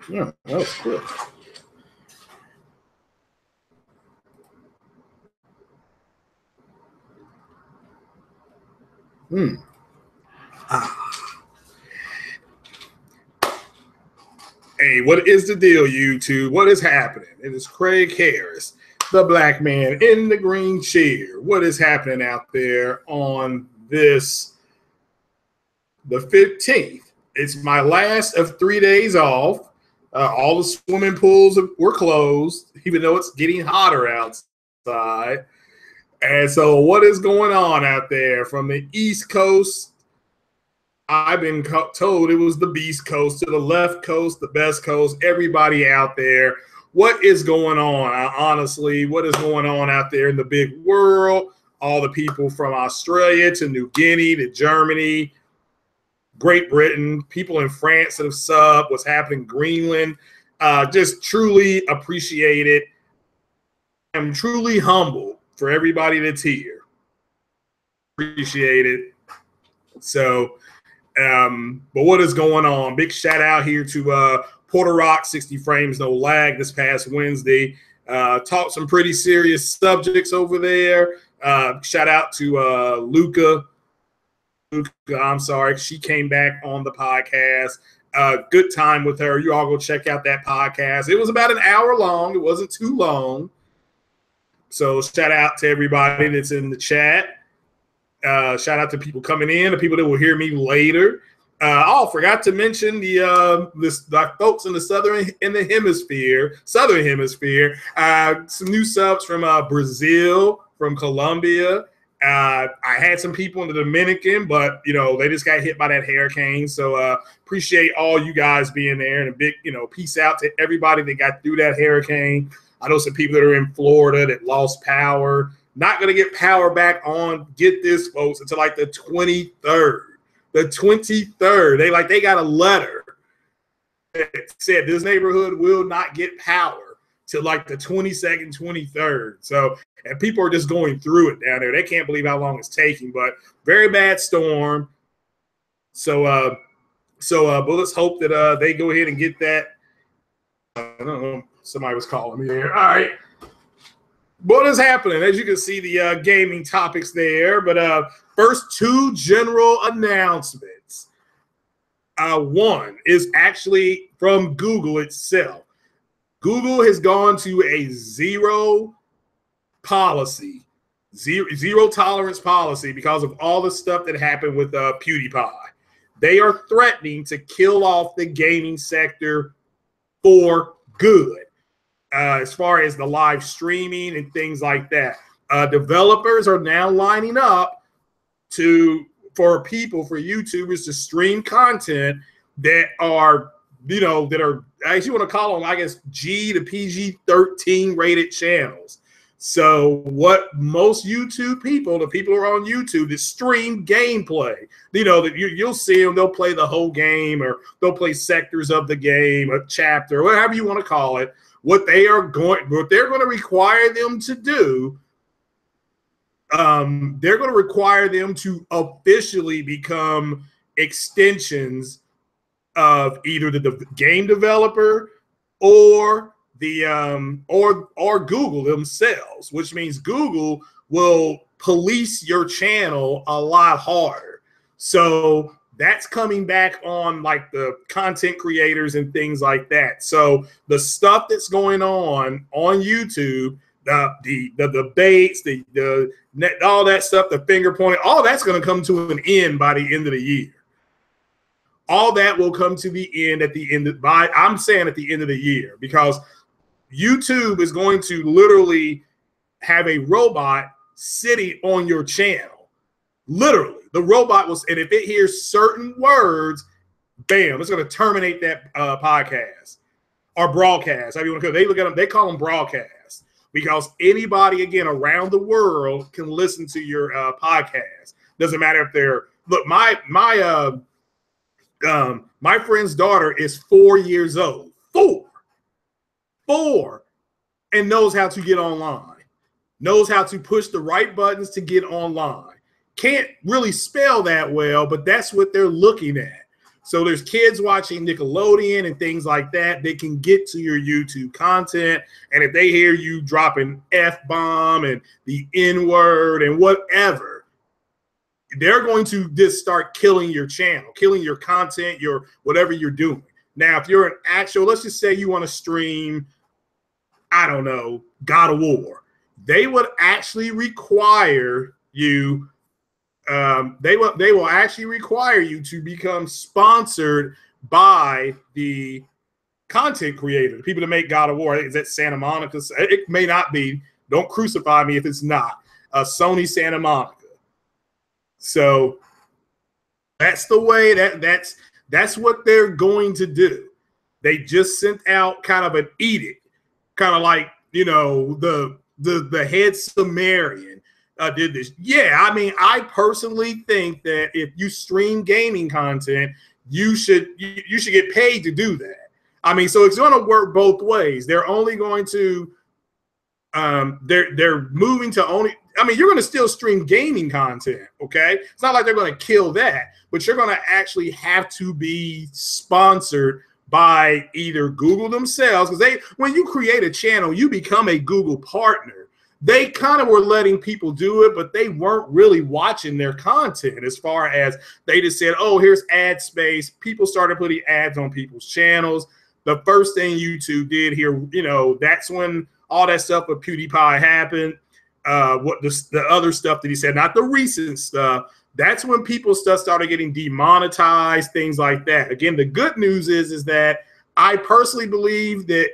Yeah, that was quick. Hey, what is the deal, YouTube? What is happening? It is Craig Harris, the black man in the green chair. What is happening out there on this, the 15th? It's my last of 3 days off. All the swimming pools were closed, even though it's getting hotter outside. And so what is going on out there from the East Coast? I've been told it was the Beast Coast, to the left coast, the best coast, everybody out there. What is going on? Honestly, what is going on out there in the big world? All the people from Australia to New Guinea to Germany, Great Britain, people in France that have subbed, what's happening in Greenland. Just truly appreciate it. I'm truly humbled for everybody that's here. Appreciate it. So, but what is going on? Big shout out here to Porter Rock, 60 Frames No Lag this past Wednesday. Talked some pretty serious subjects over there. Shout out to Luca, I'm sorry, she came back on the podcast. Good time with her. You all go check out that podcast. It was about an hour long. It wasn't too long. So shout out to everybody that's in the chat. Shout out to people coming in, the people that will hear me later. Forgot to mention the folks in the southern hemisphere. Some new subs from Brazil, from Colombia. I had some people in the Dominican, but they just got hit by that hurricane. So appreciate all you guys being there, and a big peace out to everybody that got through that hurricane. I know some people that are in Florida that lost power. Not going to get power back on, get this, folks, until like the 23rd. The 23rd. They got a letter that said this neighborhood will not get power till like the 22nd, 23rd. So, and people are just going through it down there. They can't believe how long it's taking, but very bad storm. So but let's hope that they go ahead and get that. I don't know. Somebody was calling me there. All right. What is happening? As you can see, the gaming topics there. But first, two general announcements. One is actually from Google itself. Google has gone to a zero policy, zero tolerance policy, because of all the stuff that happened with PewDiePie. They are threatening to kill off the gaming sector for good. As far as the live streaming and things like that. Developers are now lining up for YouTubers to stream content that are, as you want to call them, I guess, G to PG-13 rated channels. So what most YouTube people, the people who are on YouTube that stream gameplay, that you'll see them, they'll play the whole game, or they'll play sectors of the game, a chapter, whatever you want to call it. What they're going to require them to do, they're going to require them to officially become extensions of either the game developer or the or Google themselves, which means Google will police your channel a lot harder. So that's coming back on like the content creators and things like that. So the stuff that's going on YouTube, the debates, the all that stuff, the finger pointing, all that's going to come to an end by the end of the year. All that will come to the end at the end of the year, because YouTube is going to literally have a robot sitting on your channel. Literally. The robot was, and if it hears certain words, bam, it's going to terminate that podcast or broadcast. They look at them, they call them broadcasts, because anybody, again, around the world can listen to your podcast. Doesn't matter if they're, look, my friend's daughter is 4 years old, four, and knows how to get online, knows how to push the right buttons to get online. Can't really spell that well, but that's what they're looking at. So there's kids watching Nickelodeon and things like that. They can get to your YouTube content. And if they hear you dropping F-bomb and the N-word and whatever, they're going to just start killing your channel, killing your content, your whatever you're doing. Now, if you're an actual, let's just say you want to stream, I don't know, God of War, they would actually require you. They will actually require you to become sponsored by the content creator, the people that make God of War. Is that Santa Monica? It may not be. Don't crucify me if it's not. Sony Santa Monica. So that's the way that's what they're going to do. They just sent out kind of an edict, kind of like, you know, the head Sumerian did this. Yeah, I mean, I personally think that if you stream gaming content, you should get paid to do that. I mean, so it's going to work both ways. They're only going to they're moving to only. I mean, you're going to still stream gaming content, okay? It's not like they're going to kill that, but you're going to actually have to be sponsored by either Google themselves, because when you create a channel, you become a Google partner. They kind of were letting people do it, but they weren't really watching their content as far as they just said, oh, here's ad space. People started putting ads on people's channels. The first thing YouTube did here, you know, that's when all that stuff with PewDiePie happened. What the other stuff that he said, not the recent stuff. That's when people started getting demonetized, things like that. Again, the good news is that I personally believe that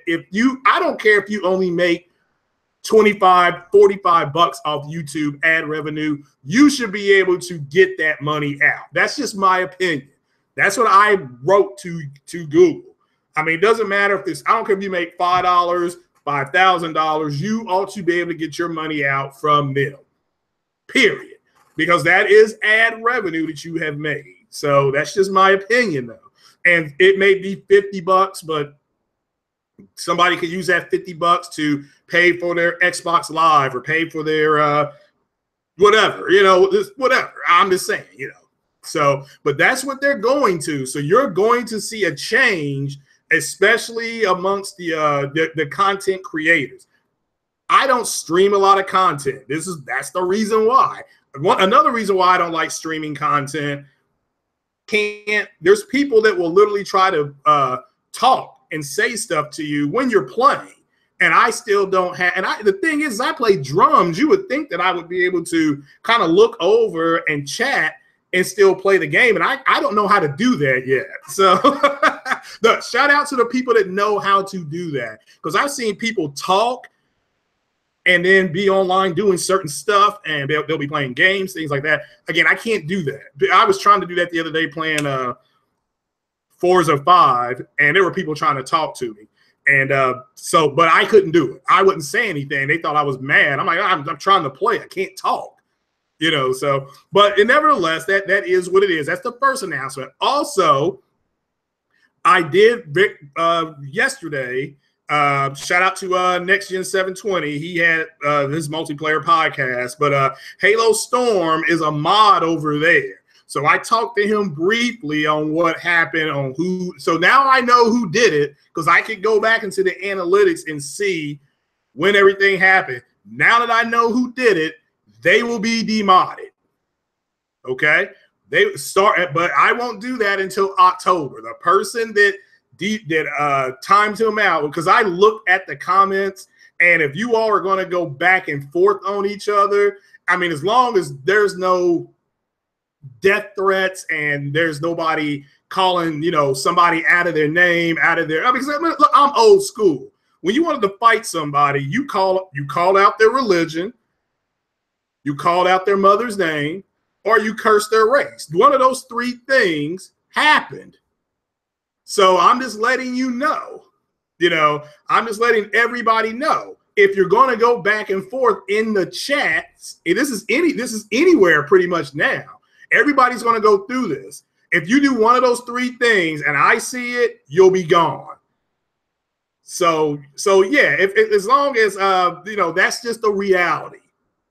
I don't care if you only make 25, 45 bucks off YouTube ad revenue, you should be able to get that money out. That's just my opinion. That's what I wrote to Google. I mean, it doesn't matter if I don't care if you make $5, $5,000, you ought to be able to get your money out from them, period, because that is ad revenue that you have made. So that's just my opinion, though. And it may be 50 bucks, but somebody could use that 50 bucks to pay for their Xbox Live or pay for their whatever, you know, whatever. I'm just saying, you know. So, but that's what they're going to. So you're going to see a change, especially amongst the content creators. I don't stream a lot of content. That's the reason why. Another reason why I don't like streaming content. There's people that will literally try to talk and say stuff to you when you're playing, and I still don't have. And the thing is, I play drums. You would think that I would be able to kind of look over and chat and still play the game, and I don't know how to do that yet. So shout out to the people that know how to do that, because I've seen people talk and then be online doing certain stuff, and they'll be playing games, things like that. Again, I can't do that. I was trying to do that the other day playing Forza 5, and there were people trying to talk to me. And but I couldn't do it. I wouldn't say anything. They thought I was mad. I'm like, I'm trying to play. I can't talk. You know, so, but nevertheless, that is what it is. That's the first announcement. Also, I did yesterday, shout out to Next Gen 720. He had his multiplayer podcast, but Halo Storm is a mod over there. So I talked to him briefly on what happened, on who. So now I know who did it, because I could go back into the analytics and see when everything happened. Now that I know who did it, they will be demodded. Okay? They start, but I won't do that until October. The person that timed him out, because I looked at the comments, and if you all are going to go back and forth on each other, I mean, as long as there's no death threats and there's nobody calling, you know, somebody out of their name, out of their, because look, I'm old school. When you wanted to fight somebody, you called out their religion, you called out their mother's name, or you cursed their race. One of those three things happened. So I'm just letting you know, you know, I'm just letting everybody know. If you're going to go back and forth in the chats, this is anywhere pretty much now. Everybody's going to go through this. If you do one of those three things and I see it, you'll be gone. So yeah, as long as you know, that's just the reality.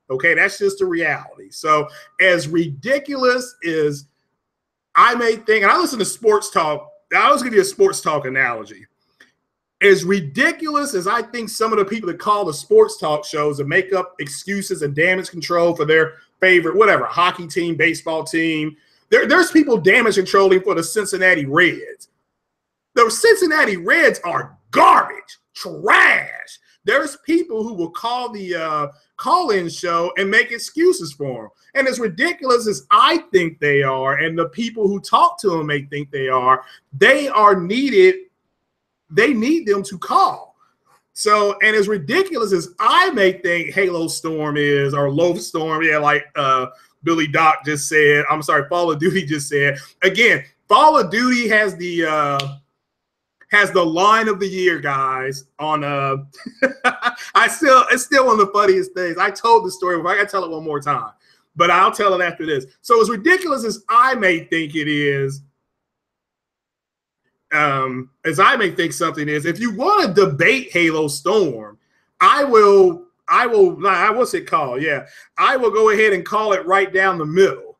Okay, that's just the reality. So as ridiculous as I may think, and I listen to sports talk. I was going to give you a sports talk analogy. As ridiculous as I think some of the people that call the sports talk shows and make up excuses and damage control for their favorite, whatever, hockey team, baseball team, there's people damage controlling for the Cincinnati Reds. The Cincinnati Reds are garbage, trash. There's people who will call the call-in show and make excuses for them. And as ridiculous as I think they are, and the people who talk to them may think they are needed. They need them to call. So, and as ridiculous as I may think Halo Storm is, or Low Storm, yeah, like Billy Doc just said, I'm sorry, Fall of Duty just said. Again, Fall of Duty has the line of the year, guys. On it's still one of the funniest things. I told the story, but I gotta tell it one more time. But I'll tell it after this. So as ridiculous as I may think it is, as I may think something is, if you want to debate Halo Storm, I will, what's it called? Yeah, I will go ahead and call it right down the middle.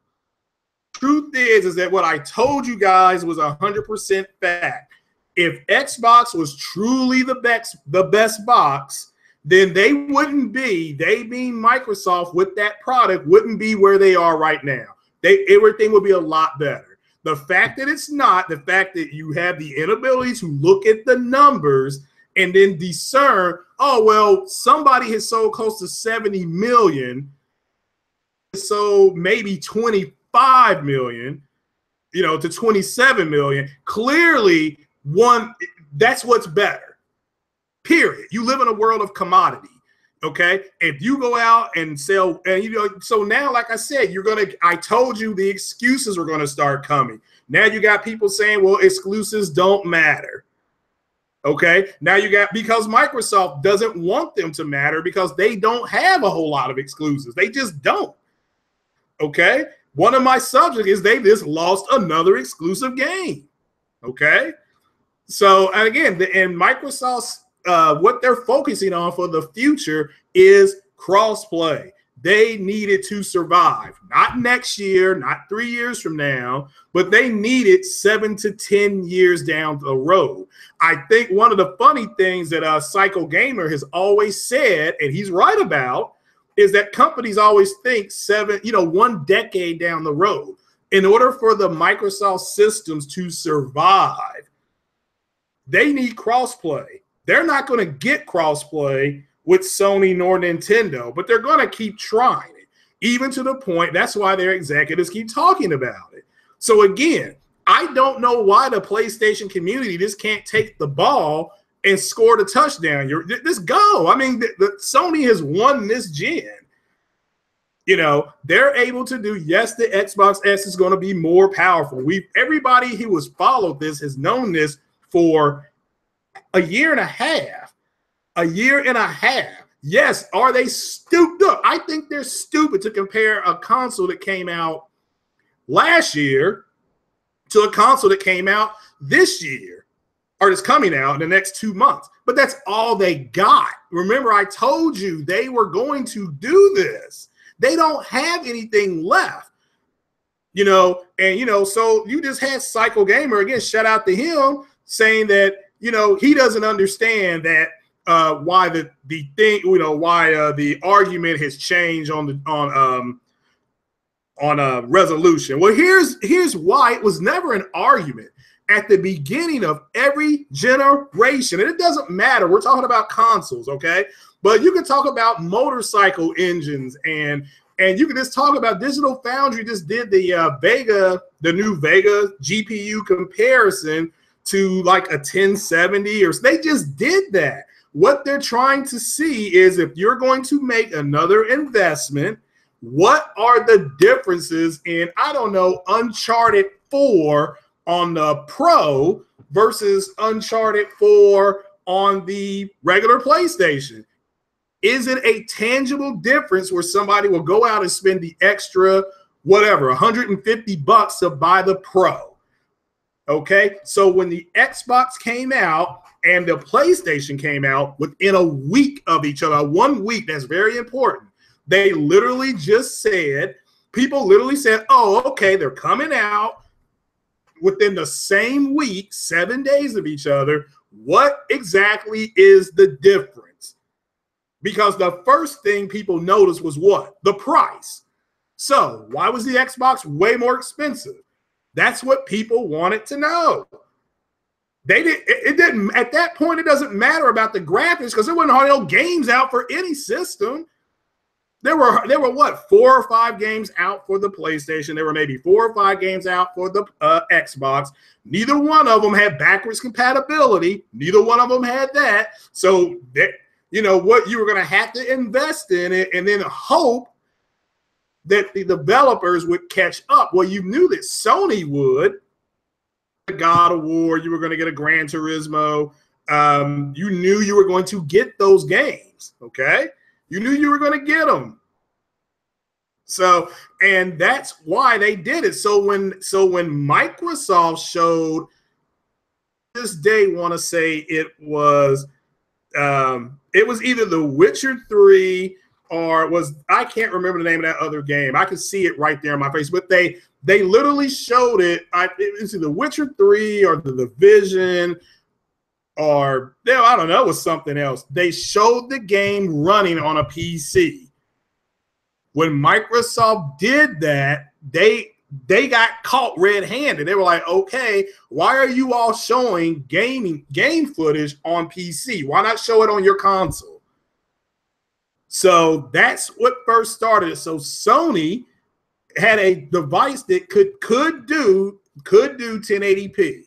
Truth is that what I told you guys was 100% fact. If Xbox was truly the best box, then they wouldn't be, they being Microsoft with that product, wouldn't be where they are right now. Everything would be a lot better. The fact that it's not, the fact that you have the inability to look at the numbers and then discern, oh, well, somebody has sold close to 70 million, so maybe 25 million, to 27 million. Clearly, that's what's better, period. You live in a world of commodity. Okay, if you go out and sell, and so now, like I said, I told you the excuses were going to start coming. Now you got people saying, well, exclusives don't matter. Okay, now because Microsoft doesn't want them to matter because they don't have a whole lot of exclusives. They just don't. Okay, one of my subjects is they just lost another exclusive game. Okay, so, and again, and Microsoft's what they're focusing on for the future is crossplay. They need it to survive, not next year, not 3 years from now, but they need it 7 to 10 years down the road. I think one of the funny things that Psycho Gamer has always said, and he's right about, is that companies always think 1 decade down the road. In order for the Microsoft systems to survive, they need crossplay. They're not going to get crossplay with Sony nor Nintendo, but they're going to keep trying it, even to the point, that's why their executives keep talking about it. So again, I don't know why the PlayStation community just can't take the ball and score the touchdown. Just go. I mean, the Sony has won this gen. They're able to do, yes, the Xbox S is going to be more powerful. Everybody who has followed this has known this for a year and a half. Yes, are they stupid? Look, I think they're stupid to compare a console that came out last year to a console that came out this year, or that's coming out in the next 2 months. But that's all they got. Remember, I told you they were going to do this. They don't have anything left. So you just had Psycho Gamer, again, shout out to him, saying that he doesn't understand that why the argument has changed on a resolution. Well, here's why it was never an argument at the beginning of every generation, and it doesn't matter. We're talking about consoles, okay? But you can talk about motorcycle engines, and you can just talk about Digital Foundry just did the new Vega GPU comparison to like a 1070, or they just did that. What they're trying to see is if you're going to make another investment, what are the differences in, I don't know, Uncharted 4 on the Pro versus Uncharted 4 on the regular PlayStation? Is it a tangible difference where somebody will go out and spend the extra, whatever, $150 to buy the Pro? Okay, so when the Xbox came out and the PlayStation came out within a week of each other, 1 week, that's very important. People literally said, oh, okay, they're coming out. within the same week, 7 days of each other. What exactly is the difference? Because the first thing people noticed was what? The price. So why was the Xbox way more expensive? That's what people wanted to know. It didn't at that point. It doesn't matter about the graphics because there wasn't hardly no games out for any system. There were what, 4 or 5 games out for the PlayStation. There were maybe 4 or 5 games out for the Xbox. Neither one of them had backwards compatibility. Neither one of them had that. So that, you know what, you were going to have to invest in it and then hope that the developers would catch up. Well, you knew that Sony would. God of War, you were going to get a Gran Turismo. You knew you were going to get those games, okay? You knew you were going to get them. So, and that's why they did it. So when Microsoft showed this day, want to say it was either The Witcher 3 or I can't remember the name of that other game. I can see it right there in my face, but they literally showed it. It's either Witcher 3 or The Division, or I don't know, it was something else. They showed the game running on a PC. When Microsoft did that, they got caught red-handed. They were like, okay, why are you all showing game footage on PC? Why not show it on your console? So that's what first started it. So Sony had a device that could do 1080p.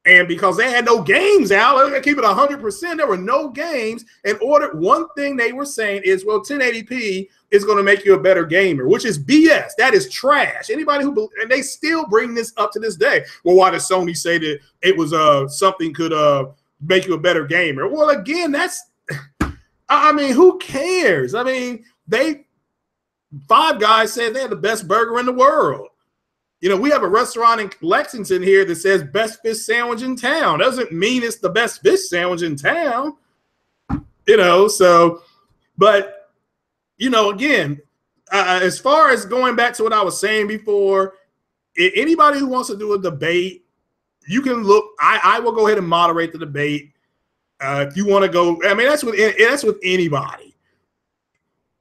And because they had no games out, I keep it 100%, there were no games. And one thing they were saying is, well, 1080p is going to make you a better gamer, which is BS. That is trash. Anybody and they still bring this up to this day. Well, why does Sony say that it was something could make you a better gamer? Well, again, that's, I mean, who cares? I mean, Five Guys said they had the best burger in the world. You know, we have a restaurant in Lexington here that says best fish sandwich in town. Doesn't mean it's the best fish sandwich in town. You know, so, but, you know, again, as far as going back to what I was saying before, anybody who wants to do a debate, you can look, I will go ahead and moderate the debate. If you want to go, I mean, that's with anybody.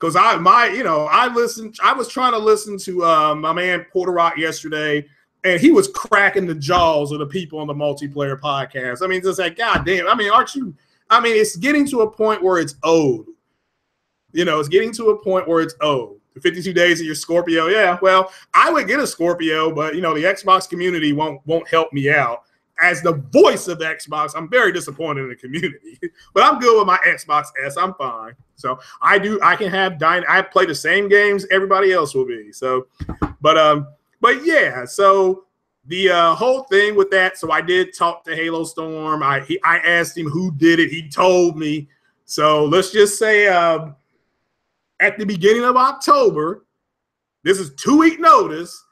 Because I was trying to listen to my man Porter Rock yesterday, and he was cracking the jaws of the people on the multiplayer podcast. I mean, just like, God damn. I mean, it's getting to a point where it's old. You know, it's getting to a point where it's old. The 52 days of your Scorpio. Yeah, well, I would get a Scorpio, but, you know, the Xbox community won't help me out. As the voice of the Xbox, I'm very disappointed in the community, but I'm good with my Xbox S. I'm fine. So I play the same games everybody else will be. So, but yeah, so the whole thing with that. So I did talk to Halo Storm. I asked him who did it. He told me. So let's just say at the beginning of October, this is 2-week notice,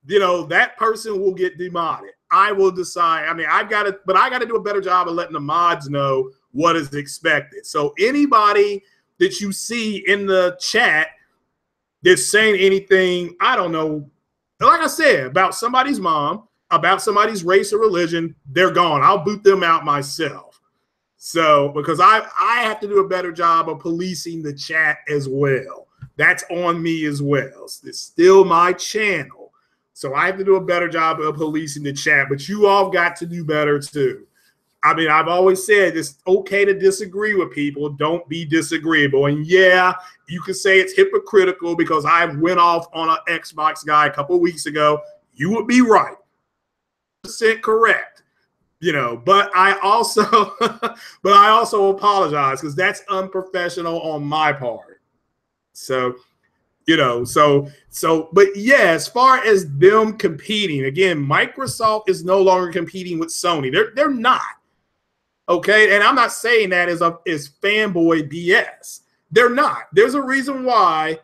you know, that person will get demodded. I will decide. I mean, I got to do a better job of letting the mods know what is expected. So anybody that you see in the chat that's saying anything, I don't know, like I said, about somebody's mom, about somebody's race or religion, they're gone. I'll boot them out myself. So, because I have to do a better job of policing the chat as well. That's on me as well. It's still my channel. So I have to do a better job of policing the chat, but you all got to do better too. I mean, I've always said it's okay to disagree with people. Don't be disagreeable. And yeah, you can say it's hypocritical because I went off on an Xbox guy a couple of weeks ago. You would be right. 100% correct. You know, but I also apologize because that's unprofessional on my part. So, you know, but yeah, as far as them competing, again, Microsoft is no longer competing with Sony. They're not. Okay, and I'm not saying that as fanboy BS. They're not. There's a reason why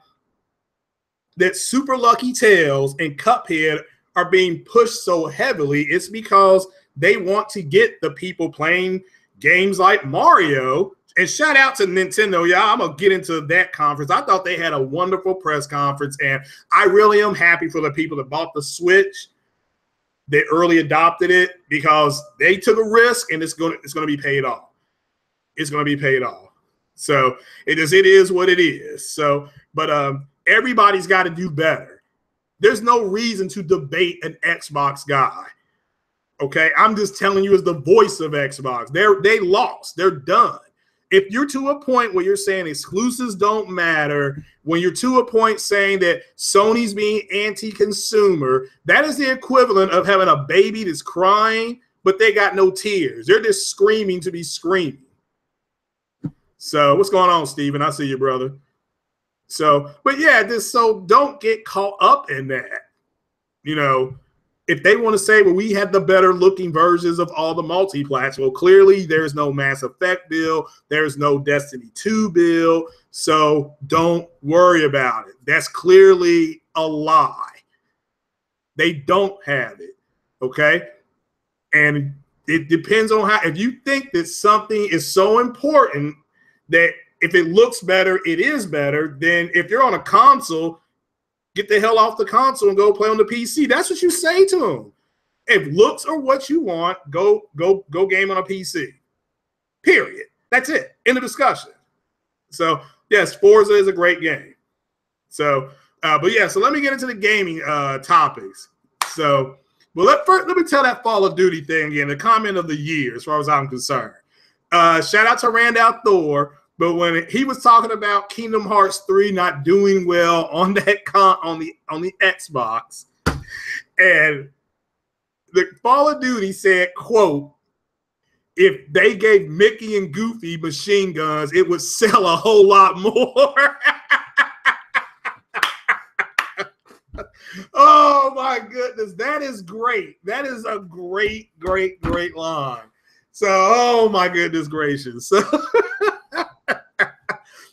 that Super Lucky Tales and Cuphead are being pushed so heavily. It's because they want to get the people playing games like Mario. And shout out to Nintendo. Yeah, I'm going to get into that conference. I thought they had a wonderful press conference, and I really am happy for the people that bought the Switch. They early adopted it because they took a risk, and it's going to be paid off. It's going to be paid off. So it is what it is. So, but everybody's got to do better. There's no reason to debate an Xbox guy. Okay, I'm just telling you as the voice of Xbox. They lost. They're done. If you're to a point where you're saying exclusives don't matter, when you're to a point saying that Sony's being anti-consumer, that is the equivalent of having a baby that's crying, but they got no tears. They're just screaming to be screaming. So what's going on, Steven? I see you, brother. So, but yeah, so don't get caught up in that. You know, if they want to say, well, we had the better looking versions of all the multi-plats, well, clearly there's no Mass Effect bill. There's no Destiny 2 bill. So don't worry about it. That's clearly a lie. They don't have it. Okay. And it depends on how, if you think that something is so important that if it looks better, it is better, then if you're on a console, get the hell off the console and go play on the PC. That's what you say to them. If looks are what you want, go game on a PC. Period. That's it. End of discussion. So yes, Forza is a great game. So, but yeah. So let me get into the gaming topics. So, well, let me tell that Call of Duty thing again. The comment of the year, as far as I'm concerned. Shout out to Randall Thor. But when he was talking about Kingdom Hearts 3 not doing well on that on the Xbox, and the Call of Duty said, quote, if they gave Mickey and Goofy machine guns, it would sell a whole lot more. Oh my goodness, that is great. That is a great line. So, oh my goodness gracious.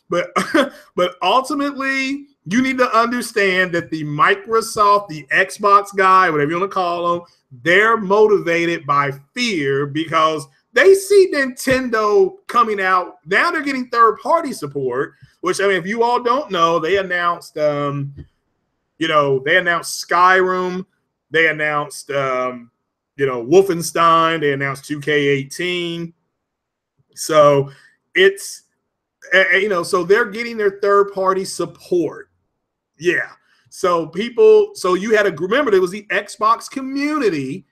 But ultimately, you need to understand that the Microsoft, the Xbox guy, whatever you want to call them, they're motivated by fear because they see Nintendo coming out. Now they're getting third-party support, which, I mean, if you all don't know, they announced, they announced Skyrim, they announced, Wolfenstein, they announced 2K18. So it's, so they're getting their third-party support. Yeah. So you had to remember there was the Xbox community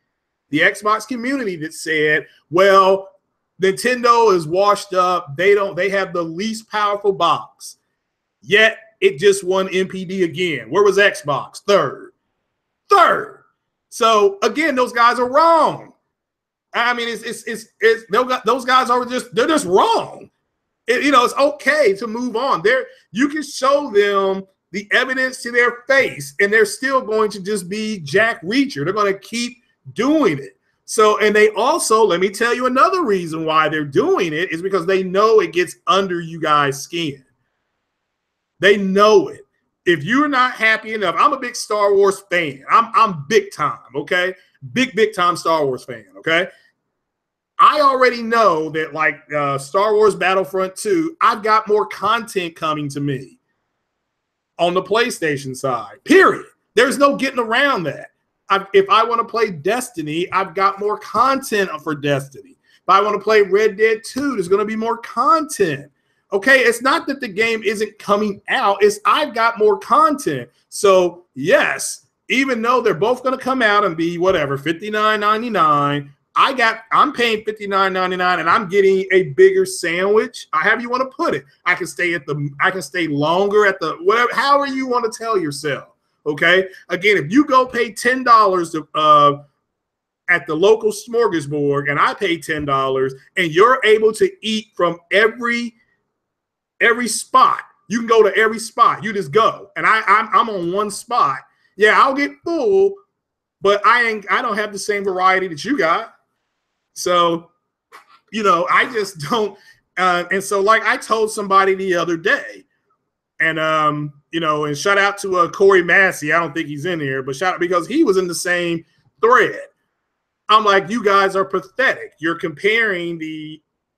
that said, well, Nintendo is washed up. They have the least powerful box. Yet it just won MPD again. Where was Xbox? Third. So again, those guys are wrong. I mean, those guys are they're just wrong. It's okay to move on. You can show them the evidence to their face, and they're still going to just be Jack Reacher. They're going to keep doing it. So, and they also, let me tell you another reason why they're doing it is because they know it gets under you guys' skin. They know it. If you're not happy enough, I'm a big Star Wars fan. I'm big time, okay? Big time Star Wars fan, okay? I already know that, like Star Wars Battlefront 2, I've got more content coming to me on the PlayStation side, period. There's no getting around that. If I want to play Destiny, I've got more content for Destiny. If I want to play Red Dead 2, there's going to be more content. Okay, it's not that the game isn't coming out. It's I've got more content. So, yes, even though they're both going to come out and be whatever, $59.99, I'm paying $59.99 and I'm getting a bigger sandwich. However you want to put it. I can stay longer at the whatever, however you want to tell yourself. Okay. Again, if you go pay $10 at the local smorgasbord and I pay $10 and you're able to eat from every spot, you can go to every spot. You just go. And I'm on one spot. Yeah, I'll get full, but I don't have the same variety that you got. So, I just don't. And so, like I told somebody the other day, and and shout out to Corey Massey. I don't think he's in here, but shout out because he was in the same thread. I'm like, you guys are pathetic. You're comparing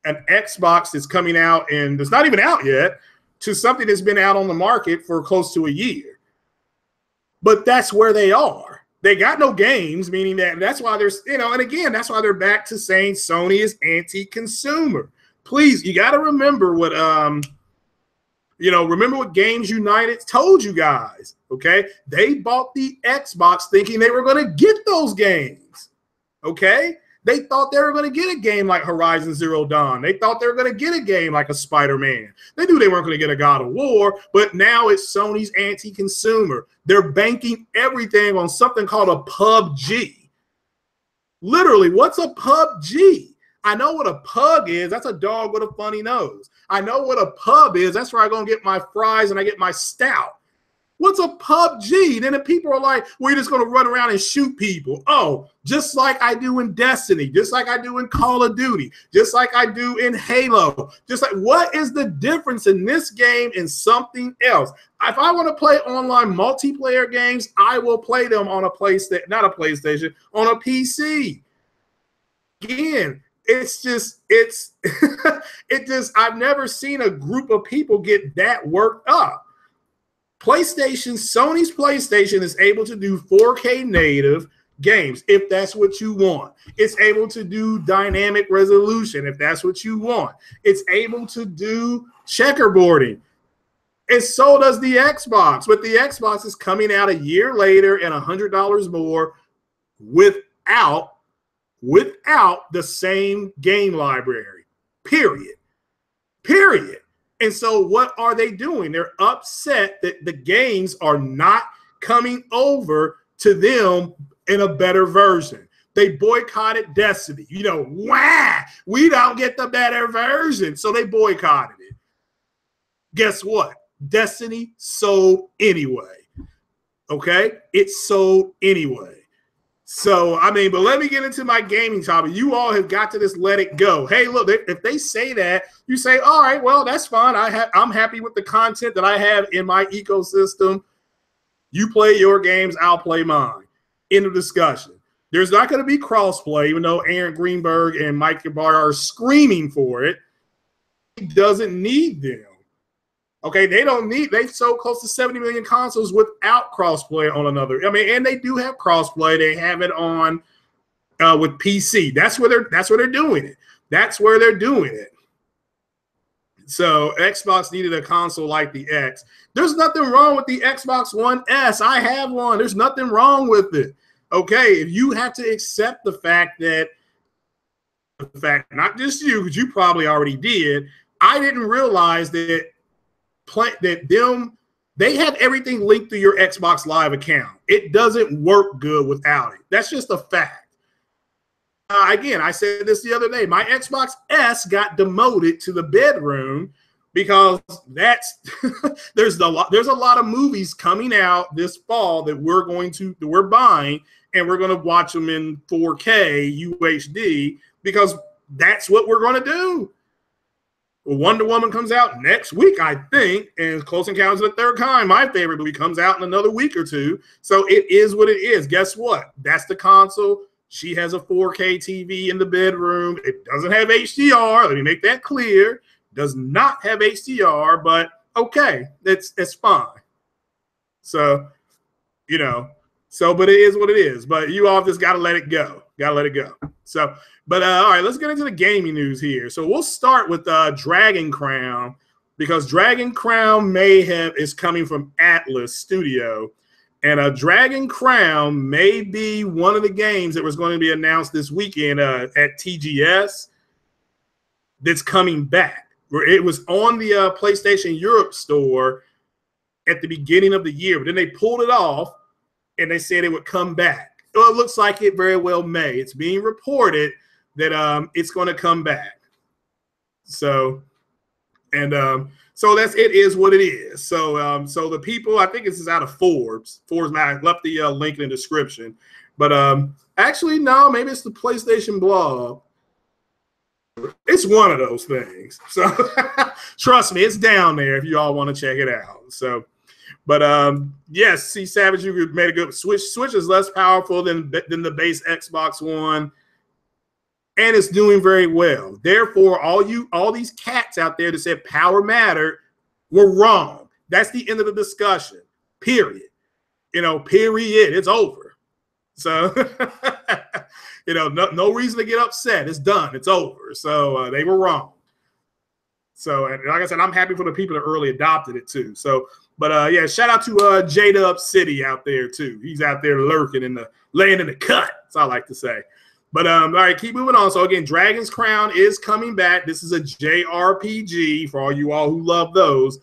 an Xbox that's coming out and it's not even out yet to something that's been out on the market for close to a year. But that's where they are. They got no games, meaning that's why there's, and again, that's why they're back to saying Sony is anti-consumer. Please, you got to remember what, remember what Games United told you guys, okay? They bought the Xbox thinking they were going to get those games, okay? They thought they were going to get a game like Horizon Zero Dawn. They thought they were going to get a game like a Spider-Man. They knew they weren't going to get a God of War, but now it's Sony's anti-consumer. They're banking everything on something called a PUBG. Literally, what's a PUBG? I know what a pug is. That's a dog with a funny nose. I know what a pub is. That's where I go and get my fries and I get my stout. What's a PUBG? Then the people are like, we're just going to run around and shoot people. Oh, just like I do in Destiny, just like I do in Call of Duty, just like I do in Halo. Just like, what is the difference in this game and something else? If I want to play online multiplayer games, I will play them on a PlayStation, not a PlayStation, on a PC. Again, I've never seen a group of people get that worked up. Sony's PlayStation is able to do 4K native games if that's what you want. It's able to do dynamic resolution if that's what you want. It's able to do checkerboarding. And so does the Xbox. But the Xbox is coming out a year later and $100 more without the same game library. Period. And so what are they doing? They're upset that the games are not coming over to them in a better version. They boycotted Destiny. We don't get the better version. So they boycotted it. Guess what? Destiny sold anyway. Okay? It sold anyway. So, but let me get into my gaming topic. You all have got to just let it go. Hey, look, if they say that, you say, all right, well, that's fine. I'm happy with the content that I have in my ecosystem. You play your games, I'll play mine. End of discussion. There's not going to be crossplay, even though Aaron Greenberg and Mike Ybarra are screaming for it. He doesn't need them. Okay, they've sold close to 70 million consoles without crossplay on another. And they do have crossplay. They have it on with PC. That's where they're doing it. That's where they're doing it. So Xbox needed a console like the X. There's nothing wrong with the Xbox One S. I have one. There's nothing wrong with it. Okay, if you have to accept the fact, not just you, because you probably already did, I didn't realize that they have everything linked to your Xbox Live account. It doesn't work good without it. That's just a fact. Again, I said this the other day. My Xbox S got demoted to the bedroom because there's a lot of movies coming out this fall that we're buying, and we're going to watch them in 4K UHD because that's what we're going to do. Wonder Woman comes out next week, I think, and Close Encounters of the Third Kind, my favorite movie, comes out in another week or two. So it is what it is. Guess what? That's the console. She has a 4K TV in the bedroom. It doesn't have HDR. Let me make that clear. Does not have HDR, but okay, it's fine. So, but it is what it is. But you all just got to let it go. So, but all right, let's get into the gaming news here. So we'll start with Dragon Crown, because Dragon Crown is coming from Atlas Studio, and Dragon Crown may be one of the games that was going to be announced this weekend at TGS that's coming back. It was on the PlayStation Europe store at the beginning of the year, but then they pulled it off and they said it would come back. Well, it looks like it very well may. It's being reported that it's going to come back. So it is what it is. So the people, I think this is out of Forbes. I left the link in the description, but actually no, maybe it's the PlayStation blog. It's one of those things. So trust me, it's down there if you all want to check it out. So. But yes, see, Savage, you made a good switch. Switch is less powerful than the base Xbox One, and it's doing very well. Therefore, all these cats out there that said power mattered were wrong. That's the end of the discussion. Period. Period. It's over. So, no reason to get upset. It's done. It's over. So they were wrong. So, and like I said, I'm happy for the people that early adopted it too. So, but yeah, shout out to J-Dub City out there too. He's out there lurking laying in the cut. That's all I like to say. But all right, keep moving on. So again, Dragon's Crown is coming back. This is a JRPG for all you all who love those.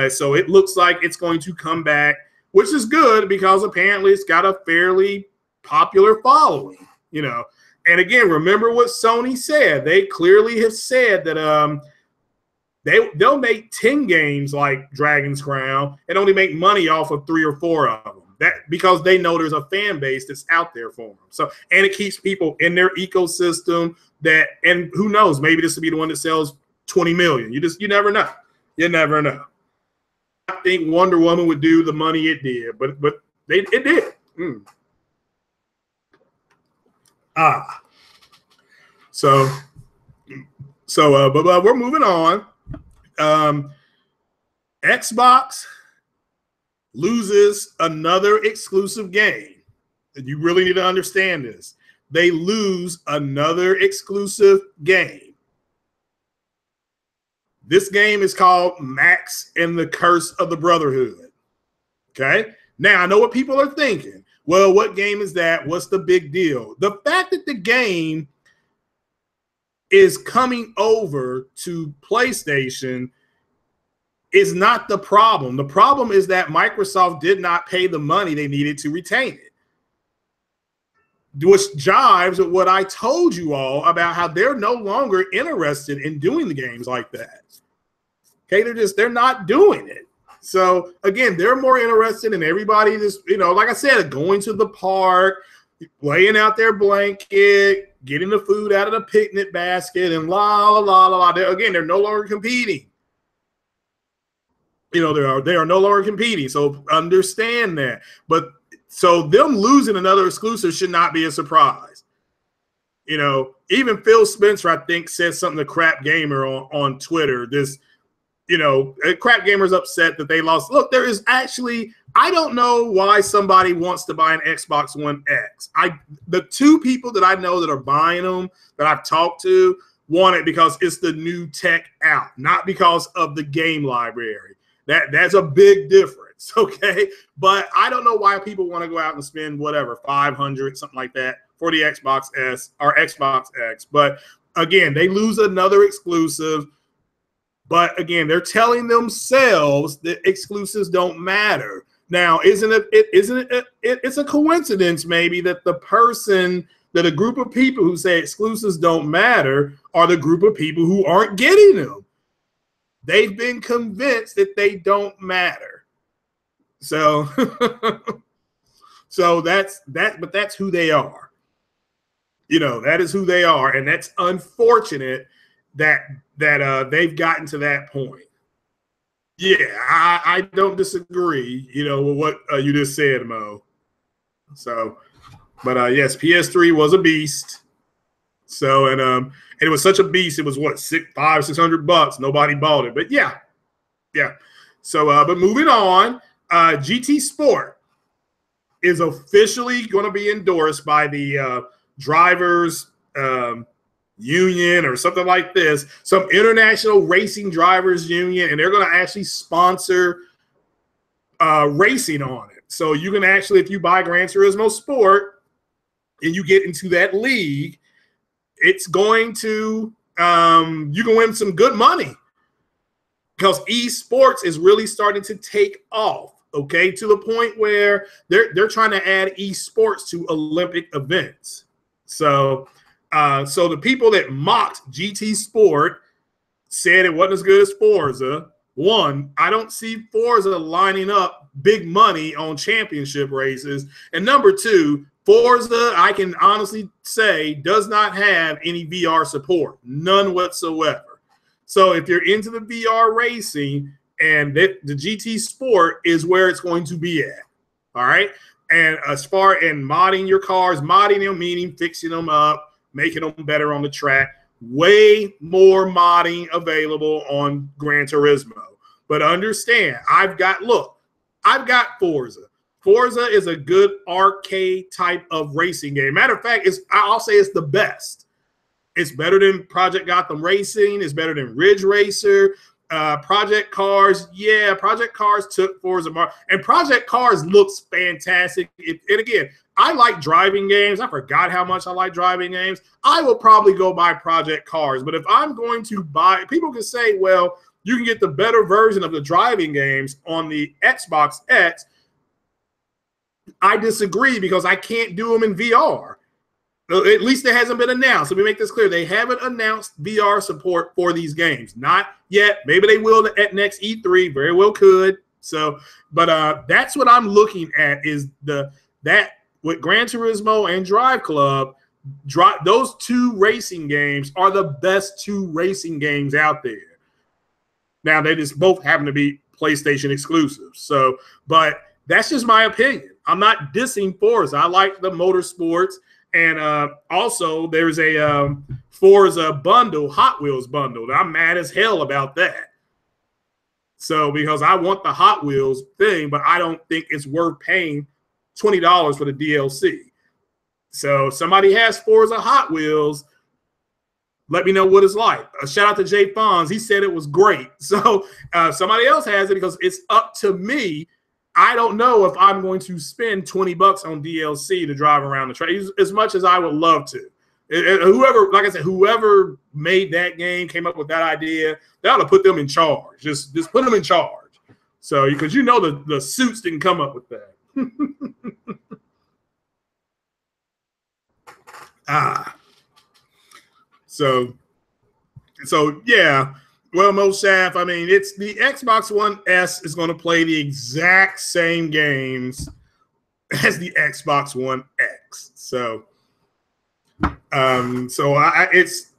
So it looks like it's going to come back, which is good because apparently it's got a fairly popular following, And again, remember what Sony said. They clearly have said that they'll make 10 games like Dragon's Crown and only make money off of 3 or 4 of them. That because they know there's a fan base that's out there for them. So, and it keeps people in their ecosystem and who knows, maybe this will be the one that sells 20 million. You never know. You never know. I think Wonder Woman would do the money it did, but it did. But we're moving on. Xbox loses another exclusive game. And you really need to understand this. They lose another exclusive game. This game is called Max and the Curse of the Brotherhood. Okay? Now, I know what people are thinking. Well, what game is that? What's the big deal? The fact that the game is coming over to PlayStation is not the problem. The problem is that Microsoft did not pay the money they needed to retain it, which jives with what I told you all about how they're no longer interested in doing the games like that. Okay, they're not doing it. So again, they're more interested in everybody just, like I said, going to the park, laying out their blanket, getting the food out of the picnic basket, and la la la la la. They're no longer competing. They are no longer competing. So understand that. But so them losing another exclusive should not be a surprise. Even Phil Spencer, I think, said something to Crap Gamer on Twitter. Crap Gamer's upset that they lost. Look, there is actually, I don't know why somebody wants to buy an Xbox One X. The 2 people that I know that are buying them, that I've talked to, want it because it's the new tech out, not because of the game library. That's a big difference, okay? But I don't know why people want to go out and spend whatever, $500, something like that, for the Xbox S or Xbox X. But again, they lose another exclusive. But again, they're telling themselves that exclusives don't matter. Now, it's a coincidence maybe that a group of people who say exclusives don't matter are the group of people who aren't getting them. They've been convinced that they don't matter. So, but that's who they are. That is who they are. And that's unfortunate that they've gotten to that point. Yeah, I don't disagree, with what you just said, Mo. So, but yes, PS3 was a beast. So, and it was such a beast. It was what, $600. Nobody bought it, but yeah. So, but moving on, GT Sport is officially going to be endorsed by the drivers union or something like this, some international racing drivers union, and they're going to actually sponsor racing on it. So you can actually, if you buy Gran Turismo Sport and you get into that league, it's going to you can win some good money because esports is really starting to take off. Okay, to the point where they're trying to add esports to Olympic events. So the people that mocked GT Sport said it wasn't as good as Forza. One, I don't see Forza lining up big money on championship races. And number 2, Forza, I can honestly say, does not have any VR support, none whatsoever. So if you're into the VR racing, and the GT Sport is where it's going to be at, all right? And as far as modding your cars, modding them meaning fixing them up, making them better on the track, way more modding available on Gran Turismo. But understand, I've got Forza. Forza is a good arcade type of racing game. Matter of fact, I'll say it's the best. It's better than Project Gotham Racing. It's better than Ridge Racer. Project Cars, yeah, Project Cars took Forza and Project Cars looks fantastic. And again, I like driving games. I forgot how much I like driving games. I will probably go buy Project Cars. But if I'm going to buy, people can say, well, you can get the better version of the driving games on the Xbox X. I disagree because I can't do them in VR. At least it hasn't been announced. Let me make this clear. They haven't announced VR support for these games. Not yet. Maybe they will at next E3. Very well could. So, but that's what I'm looking at is that with Gran Turismo and Drive Club, those two racing games are the best two racing games out there. Now, they just both happen to be PlayStation exclusives. So, but that's just my opinion. I'm not dissing Forza. I like the motorsports. And also, there's a Forza bundle, Hot Wheels bundle. I'm mad as hell about that. So, because I want the Hot Wheels thing, but I don't think it's worth paying $20 for the DLC. So, if somebody has Forza Hot Wheels, let me know what it's like. A shout out to Jay Fonz. He said it was great. So, somebody else has it because it's up to me. I don't know if I'm going to spend $20 on DLC to drive around the track as much as I would love to. Whoever, like I said, whoever made that game, came up with that idea, they ought to put them in charge. Just put them in charge. So, because you know the suits didn't come up with that. So yeah. Well, Moshaff, I mean, it's the Xbox One S is going to play the exact same games as the Xbox One X. So, it's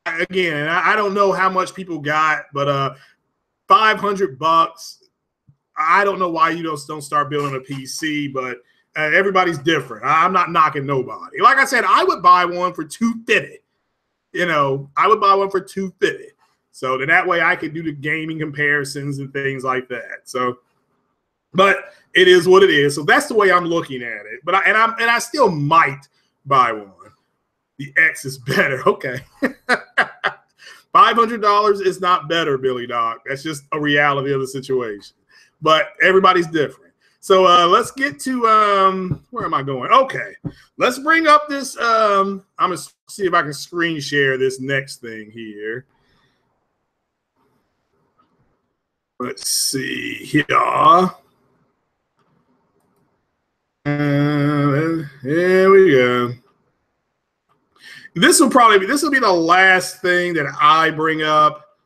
again, I don't know how much people got, but $500. I don't know why you don't start building a PC, but everybody's different. I'm not knocking nobody. Like I said, I would buy one for $250. You know, I would buy one for $250. So then that way I could do the gaming comparisons and things like that. So, but it is what it is. So that's the way I'm looking at it. But I still might buy one. The X is better. Okay. $500 is not better, Billy Doc. That's just a reality of the situation. But everybody's different. So let's get to where am I going? Okay. Let's bring up this. I'm gonna see if I can screen share this next thing here. Let's see here. Here we go. This will be the last thing that I bring up.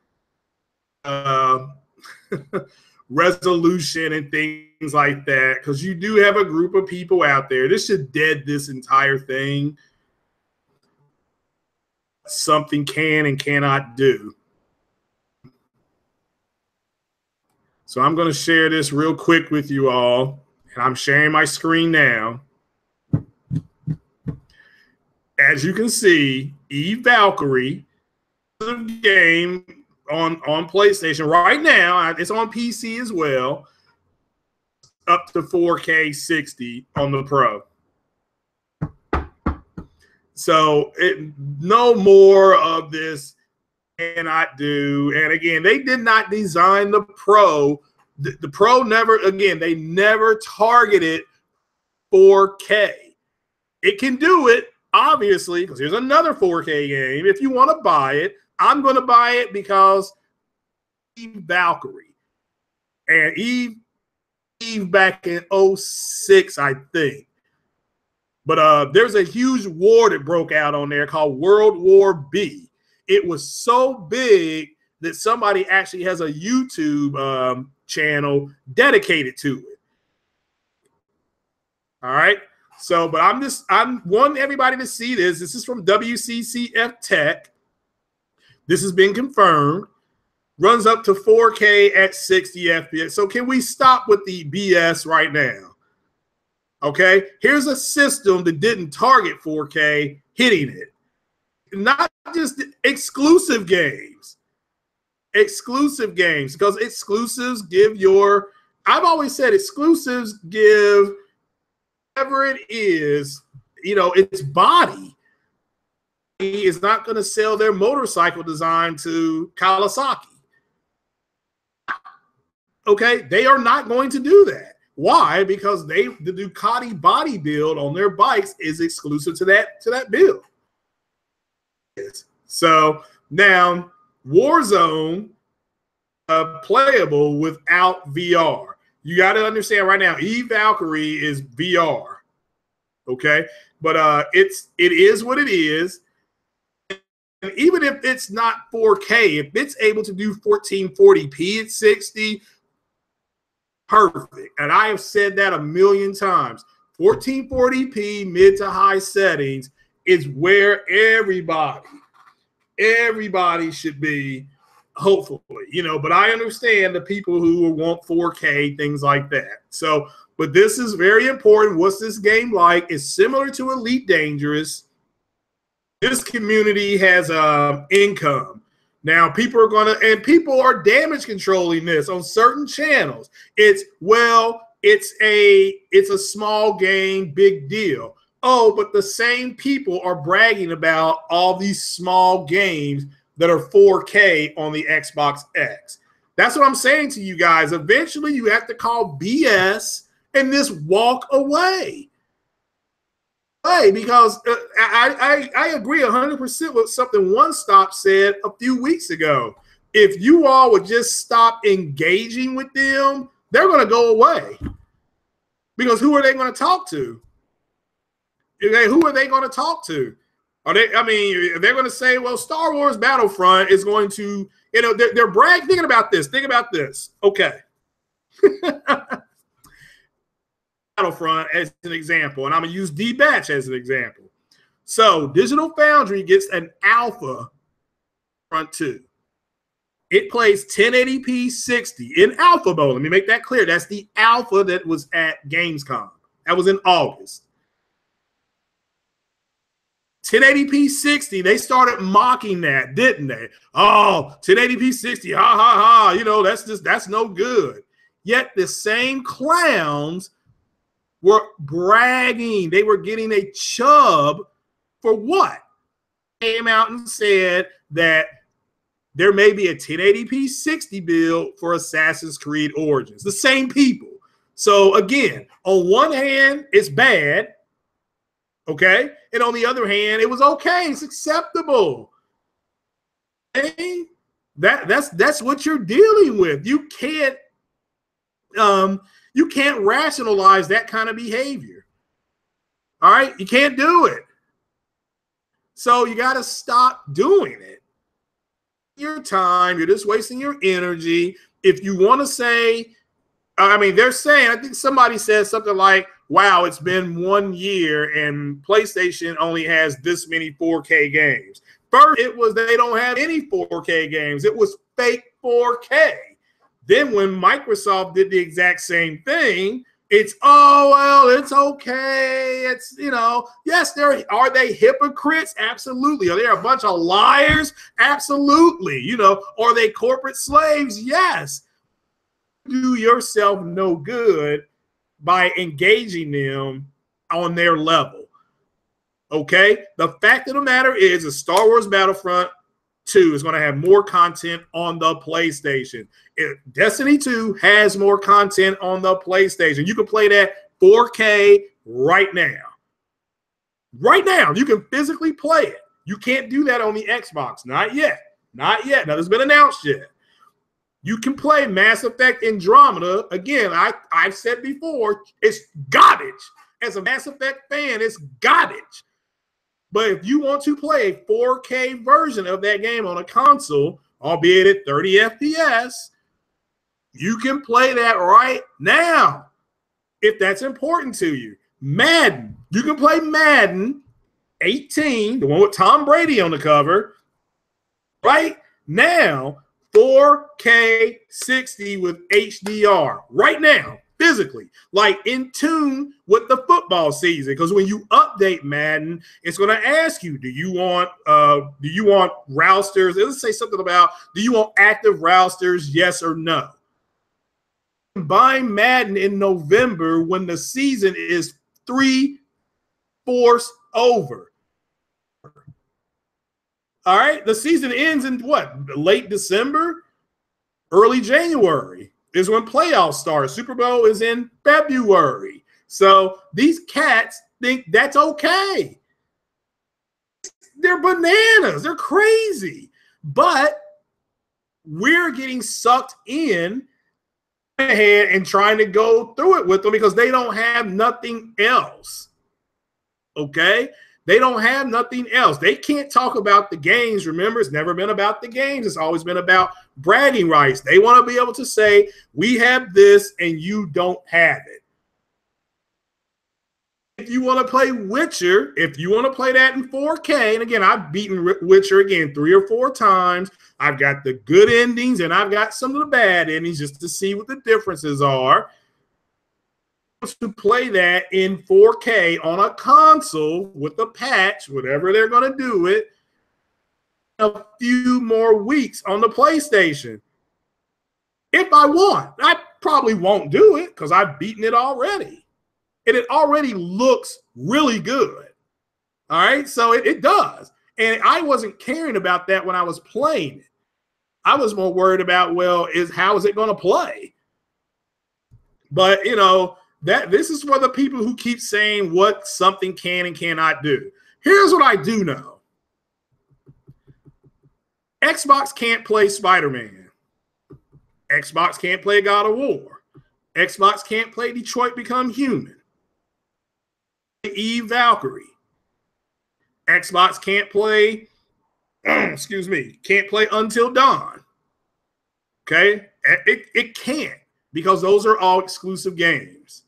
Resolution and things like that, because you do have a group of people out there. This should dead this entire thing. Something can and cannot do. So I'm going to share this real quick with you all, and I'm sharing my screen now. As you can see, Eve Valkyrie is a game on PlayStation right now. It's on PC as well, up to 4K 60 on the Pro. So no more of this cannot do. And again, they did not design the Pro. The Pro they never targeted 4K. It can do it, obviously, because here's another 4K game. If you want to buy it, I'm going to buy it because Eve Valkyrie. And Eve back in 06, I think. But there's a huge war that broke out on there called World War B. It was so big that somebody actually has a YouTube channel dedicated to it. All right. So, but I'm wanting everybody to see this. This is from WCCF Tech. This has been confirmed. Runs up to 4K at 60 FPS. So can we stop with the BS right now? Okay, here's a system that didn't target 4K hitting it. Not just exclusive games. Exclusive games, because exclusives give your I've always said exclusives give whatever it is, its body. He is not going to sell their motorcycle design to Kawasaki. Okay, they are not going to do that. Why? Because the Ducati body build on their bikes is exclusive to that build. So now Warzone playable without VR. You got to understand right now, Valkyrie is VR. Okay, but it is what it is. And even if it's not 4K, if it's able to do 1440p at 60, perfect. And I have said that a million times. 1440p mid to high settings is where everybody should be, hopefully, but I understand the people who want 4K, things like that. So, but this is very important. What's this game like? It's similar to Elite Dangerous. This community has income. Now, people are damage controlling this on certain channels. It's a small game, big deal. Oh, but the same people are bragging about all these small games that are 4K on the Xbox X. That's what I'm saying to you guys. Eventually, you have to call BS and just walk away. Because I agree 100% with something One Stop said a few weeks ago. If you all would just stop engaging with them, they're going to go away. Because who are they going to talk to? Who are they going to talk to? They're going to say, well, Star Wars Battlefront is going to, they're bragging. Think about this. Okay. Battlefront as an example, and I'm going to use D-Batch as an example. So Digital Foundry gets an alpha front 2. It plays 1080p 60 in alpha mode. Let me make that clear. That's the alpha that was at Gamescom. That was in August. 1080p 60, they started mocking that, didn't they? Oh, 1080p 60, ha, ha, ha. That's no good. Yet the same clowns were bragging. They were getting a chub for what? Came out and said that there may be a 1080p 60 build for Assassin's Creed Origins. The same people. So again, on one hand, it's bad. Okay. And on the other hand, it was okay. It's acceptable. Okay? That's what you're dealing with. You can't rationalize that kind of behavior. All right. You can't do it. So you got to stop doing it. Your time, you're just wasting your energy. If you want to say, they're saying, I think somebody said something like, wow, it's been 1 year and PlayStation only has this many 4K games. First, it was they don't have any 4K games. It was fake 4K. Then when Microsoft did the exact same thing, it's, oh, well, it's okay. It's, yes, are they hypocrites? Absolutely. Are they a bunch of liars? Absolutely. Are they corporate slaves? Yes. Do yourself no good by engaging them on their level. Okay? The fact of the matter is, Star Wars Battlefront 2 is going to have more content on the PlayStation. Destiny 2 has more content on the PlayStation. You can play that 4K right now. Right now, you can physically play it. You can't do that on the Xbox. Not yet. Not yet. Nothing's been announced yet. You can play Mass Effect Andromeda. Again, I've said before, it's garbage. As a Mass Effect fan, it's garbage. But if you want to play a 4K version of that game on a console, albeit at 30 FPS, you can play that right now if that's important to you. Madden. You can play Madden 18, the one with Tom Brady on the cover, right now, 4K 60 with HDR right now, physically, like in tune with the football season. Because when you update Madden, it's going to ask you, do you want rousters? It'll say something about, do you want active rousters? Yes or no. buying Madden in November when the season is 3/4 over. All right, the season ends in what? Late December, early January is when playoffs start. Super Bowl is in February. So these cats think that's okay. They're bananas. They're crazy. But we're getting sucked in ahead and trying to go through it with them because they don't have nothing else. Okay? They don't have nothing else. They can't talk about the games. Remember, it's never been about the games. It's always been about bragging rights. They want to be able to say, we have this and you don't have it. If you want to play Witcher, if you want to play that in 4K, and again, I've beaten Witcher again 3 or 4 times. I've got the good endings and I've got some of the bad endings just to see what the differences are. To play that in 4K on a console with a patch, whatever they're going to do it, a few more weeks on the PlayStation. If I want, I probably won't do it because I've beaten it already. And it already looks really good. All right, so it does. And I wasn't caring about that when I was playing it. I was more worried about, well, how is it going to play? But, you know, this is for the people who keep saying what something can and cannot do. Here's what I do know. Xbox can't play Spider-Man. Xbox can't play God of War. Xbox can't play Detroit Become Human. Eve Valkyrie. Xbox can't play, can't play Until Dawn. Okay? It can't because those are all exclusive games.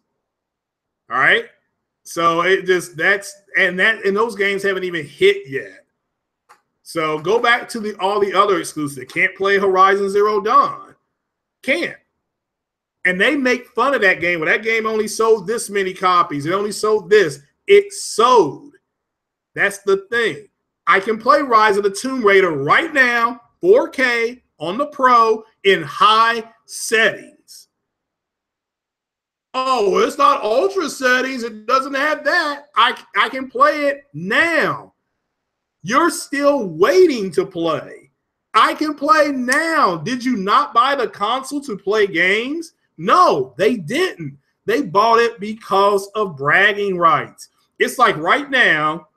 All right, so it just and those games haven't even hit yet. So go back to all the other exclusives. Can't play Horizon Zero Dawn. Can't. And they make fun of that game. Well, that game only sold this many copies. It only sold this. It sold. That's the thing. I can play Rise of the Tomb Raider right now, 4K on the Pro in high settings. Oh, it's not ultra settings. It doesn't have that. I can play it now. You're still waiting to play. I can play now. Did you not buy the console to play games? No, they didn't. They bought it because of bragging rights. It's like right now,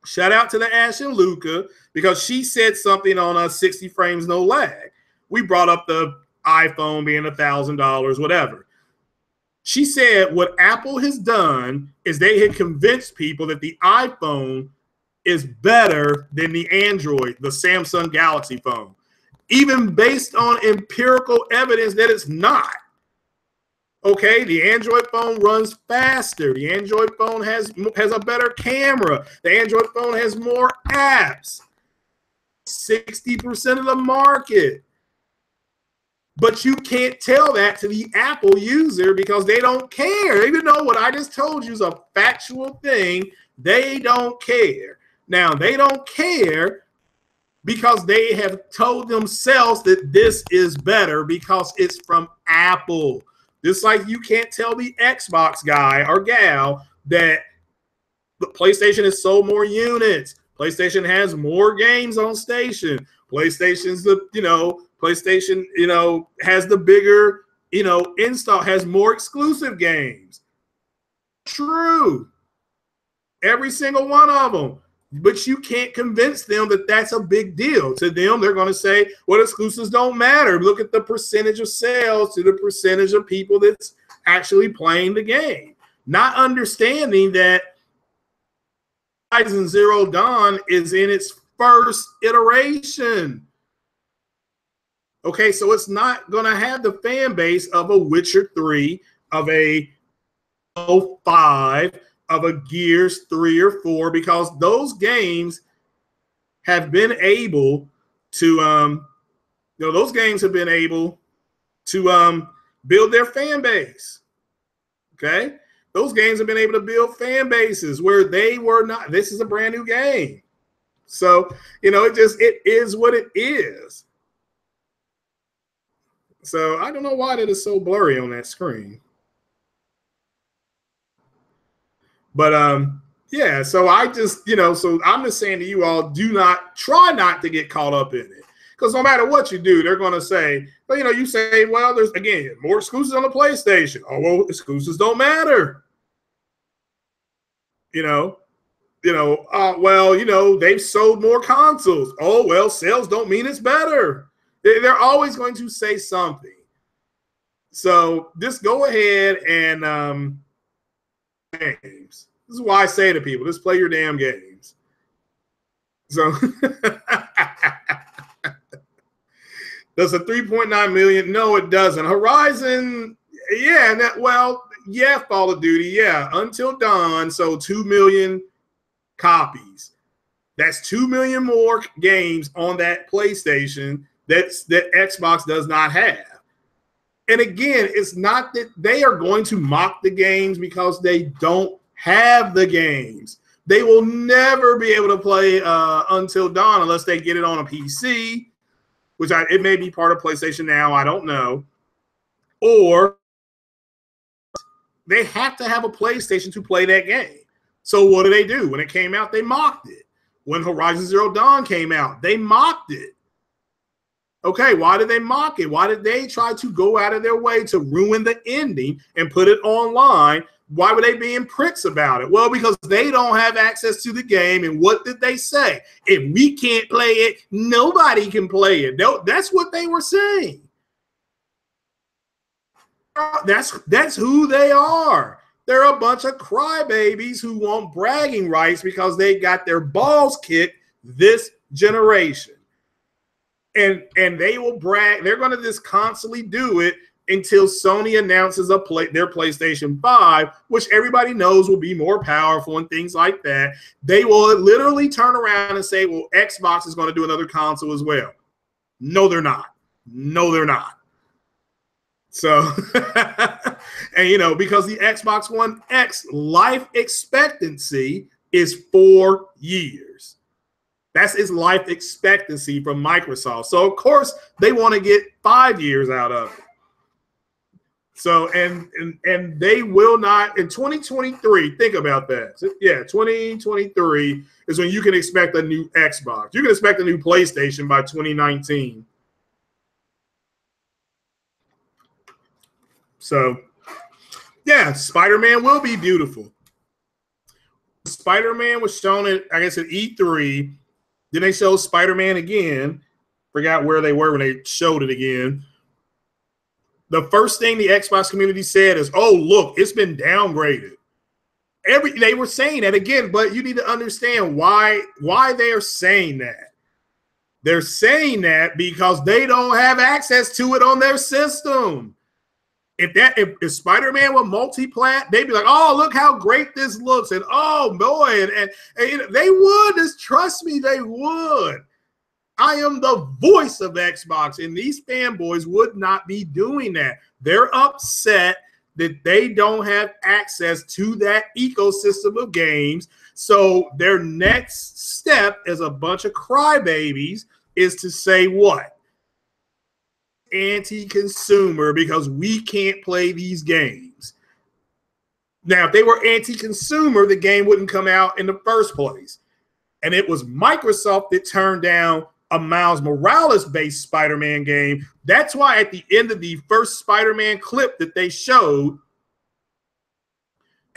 shout out to the Ash and Luca because she said something on 60 frames, no lag. We brought up the iPhone being $1,000, whatever. She said what Apple has done is they had convinced people that the iPhone is better than the Android, the Samsung Galaxy phone, even based on empirical evidence that it's not. Okay, the Android phone runs faster. The Android phone has a better camera. The Android phone has more apps. 60% of the market. But you can't tell that to the Apple user because they don't care. Even though what I just told you is a factual thing, they don't care. Now, they don't care because they have told themselves that this is better because it's from Apple. Just like you can't tell the Xbox guy or gal that the PlayStation has sold more units. PlayStation has more games on station. PlayStation's PlayStation, has the bigger, install, has more exclusive games. True. Every single one of them. But you can't convince them that that's a big deal. To them, they're going to say, well, exclusives don't matter. Look at the percentage of sales to the percentage of people that's actually playing the game. Not understanding that Horizon Zero Dawn is in its first iteration. Okay, so it's not going to have the fan base of a Witcher 3, of a 5, of a Gears 3 or 4, because those games have been able to, those games have been able to build their fan base. Okay, those games have been able to build fan bases where they were not. This is a brand new game, so it is what it is. So I don't know why that is so blurry on that screen. But yeah, so I just, so I'm just saying to you all, try not to get caught up in it. Because no matter what you do, they're going to say, well, you say, well, there's, again, more exclusives on the PlayStation. Oh, well, exclusives don't matter. Well, they've sold more consoles. Oh, well, sales don't mean it's better. They're always going to say something. So just go ahead and games. This is why I say to people, just play your damn games. So does a 3.9 million? No, it doesn't. Horizon, yeah, Call of Duty, yeah, Until Dawn, so 2 million copies. That's 2 million more games on that PlayStation that Xbox does not have. And again, it's not that they are going to mock the games because they don't have the games. They will never be able to play Until Dawn unless they get it on a PC, which it may be part of PlayStation Now. I don't know. Or they have to have a PlayStation to play that game. So what do? When it came out, they mocked it. When Horizon Zero Dawn came out, they mocked it. Okay, why did they mock it? Why did they try to go out of their way to ruin the ending and put it online? Why were they being pricks about it? Well, because they don't have access to the game. And what did they say? If we can't play it, nobody can play it. That's what they were saying. That's who they are. They're a bunch of crybabies who want bragging rights because they got their balls kicked this generation. And they will brag. They're going to just constantly do it until Sony announces their PlayStation 5, which everybody knows will be more powerful and things like that. They will literally turn around and say, well, Xbox is going to do another console as well. No, they're not. No, they're not. So, and because the Xbox One X life expectancy is 4 years. That's its life expectancy from Microsoft. So, of course, they want to get 5 years out of it. So, and they will not, in 2023, think about that. Yeah, 2023 is when you can expect a new Xbox. You can expect a new PlayStation by 2019. So, yeah, Spider-Man will be beautiful. Spider-Man was shown at, I guess, at E3. Then they showed Spider-Man again. Forgot where they were when they showed it again. The first thing the Xbox community said is, oh, look, it's been downgraded. They were saying that again, but you need to understand why they are saying that. They're saying that because they don't have access to it on their system. If Spider-Man were multi-plat, they'd be like, oh, look how great this looks. And oh boy, and they would. Just trust me, they would. I am the voice of Xbox, and these fanboys would not be doing that. They're upset that they don't have access to that ecosystem of games. So their next step as a bunch of crybabies is to say what? Anti-consumer because we can't play these games. Now, if they were anti-consumer, the game wouldn't come out in the first place. And it was Microsoft that turned down a Miles Morales-based Spider-Man game. That's why at the end of the first Spider-Man clip that they showed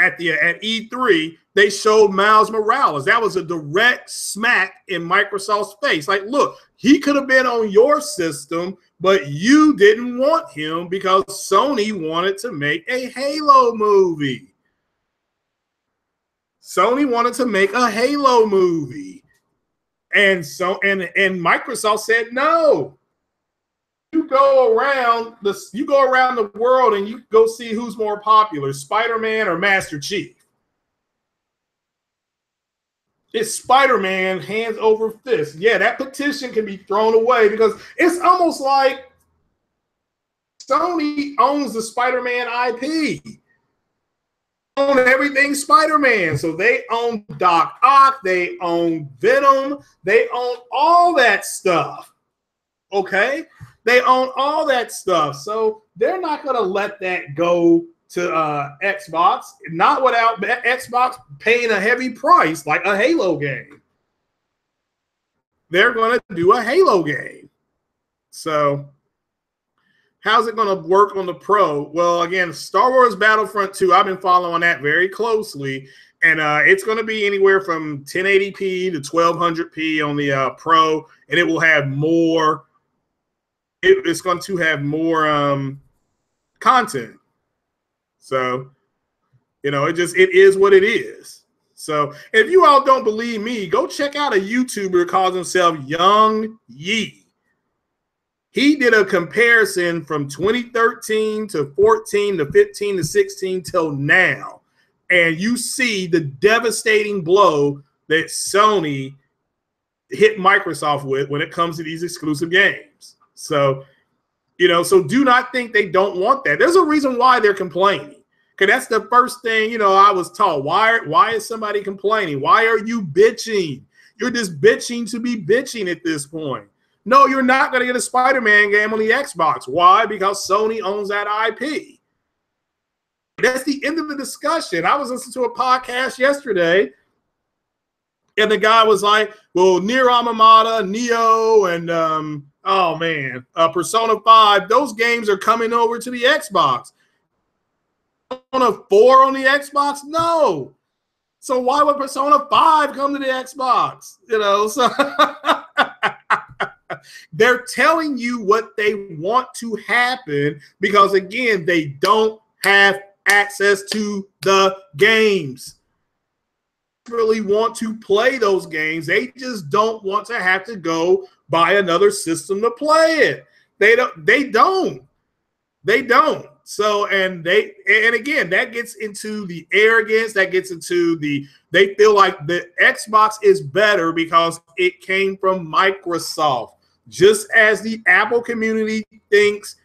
at E3, they showed Miles Morales. That was a direct smack in Microsoft's face. Like, look, he could have been on your system, but you didn't want him because Sony wanted to make a Halo movie. Sony wanted to make a Halo movie. And Microsoft said no. You go around the world and you go see who's more popular, Spider-Man or Master Chief. It's Spider-Man, hands over fist. Yeah, that petition can be thrown away because it's almost like Sony owns the Spider-Man IP. Own everything Spider-Man. So they own Doc Ock, they own Venom, they own all that stuff. Okay? They own all that stuff. So they're not going to let that go to Xbox, not without Xbox paying a heavy price like a Halo game. They're going to do a Halo game. So how's it going to work on the Pro? Well, again, Star Wars Battlefront 2, I've been following that very closely. And it's going to be anywhere from 1080p to 1200p on the Pro. And it will have more. It's going to have more content. So, it is what it is. So if you all don't believe me, go check out a YouTuber who calls himself Young Yee. He did a comparison from 2013 to 14 to 15 to 16 till now. And you see the devastating blow that Sony hit Microsoft with when it comes to these exclusive games. So, so do not think they don't want that. There's a reason why they're complaining. Because that's the first thing, I was taught. Why is somebody complaining? Why are you bitching? You're just bitching to be bitching at this point. No, you're not going to get a Spider-Man game on the Xbox. Why? Because Sony owns that IP. That's the end of the discussion. I was listening to a podcast yesterday, and the guy was like, well, Nier Automata, Neo, and Persona 5, those games are coming over to the Xbox. On a 4 on the Xbox? No. So why would Persona 5 come to the Xbox? So they're telling you what they want to happen because, again, they don't have access to the games. They really want to play those games. They just don't want to have to go buy another system to play it. They don't. So, and again, that gets into the arrogance, that gets into they feel like the Xbox is better because it came from Microsoft, just as the Apple community thinks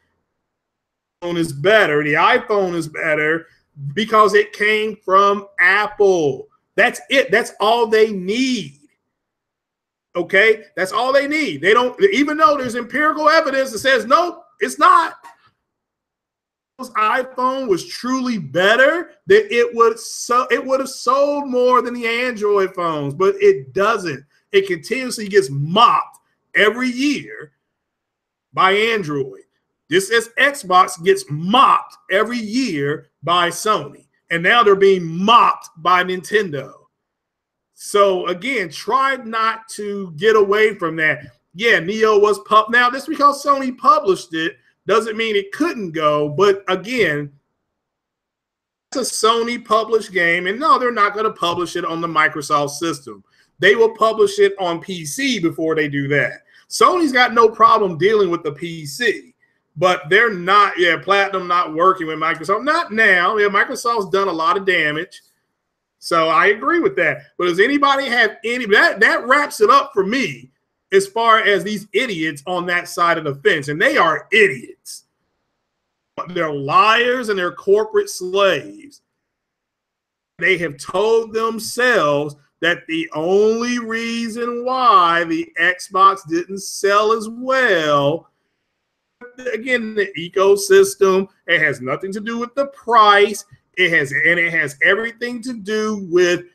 the iPhone is better. The iPhone is better because it came from Apple. That's it. That's all they need. Okay? That's all they need. They don't, even though there's empirical evidence that says, nope, it's not. iPhone was truly better, that it would have sold more than the Android phones, but it doesn't. It continuously gets mocked every year by Android. Just as Xbox gets mocked every year by Sony, and now they're being mocked by Nintendo. So again, try not to get away from that. Yeah, Neo was now just because Sony published it doesn't mean it couldn't go, but again, it's a Sony published game, and no, they're not going to publish it on the Microsoft system. They will publish it on PC before they do that. Sony's got no problem dealing with the PC, but they're not, Platinum not working with Microsoft. Not now. Yeah, Microsoft's done a lot of damage, so I agree with that. But does anybody have any, that wraps it up for me as far as these idiots on that side of the fence, and they are idiots. They're liars and they're corporate slaves. They have told themselves that the only reason why the Xbox didn't sell as well, again, the ecosystem, it has nothing to do with the price. It has everything to do with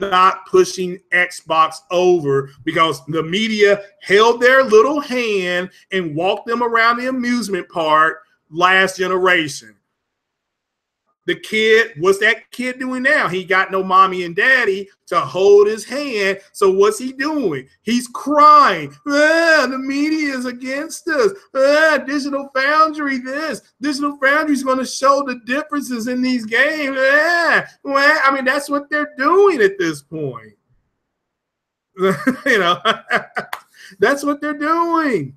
not pushing Xbox over because the media held their little hand and walked them around the amusement park last generation. The kid, what's that kid doing now? He got no mommy and daddy to hold his hand. So what's he doing? He's crying. The media is against us. Digital Foundry this. Digital Foundry is going to show the differences in these games. I mean, that's what they're doing at this point. That's what they're doing.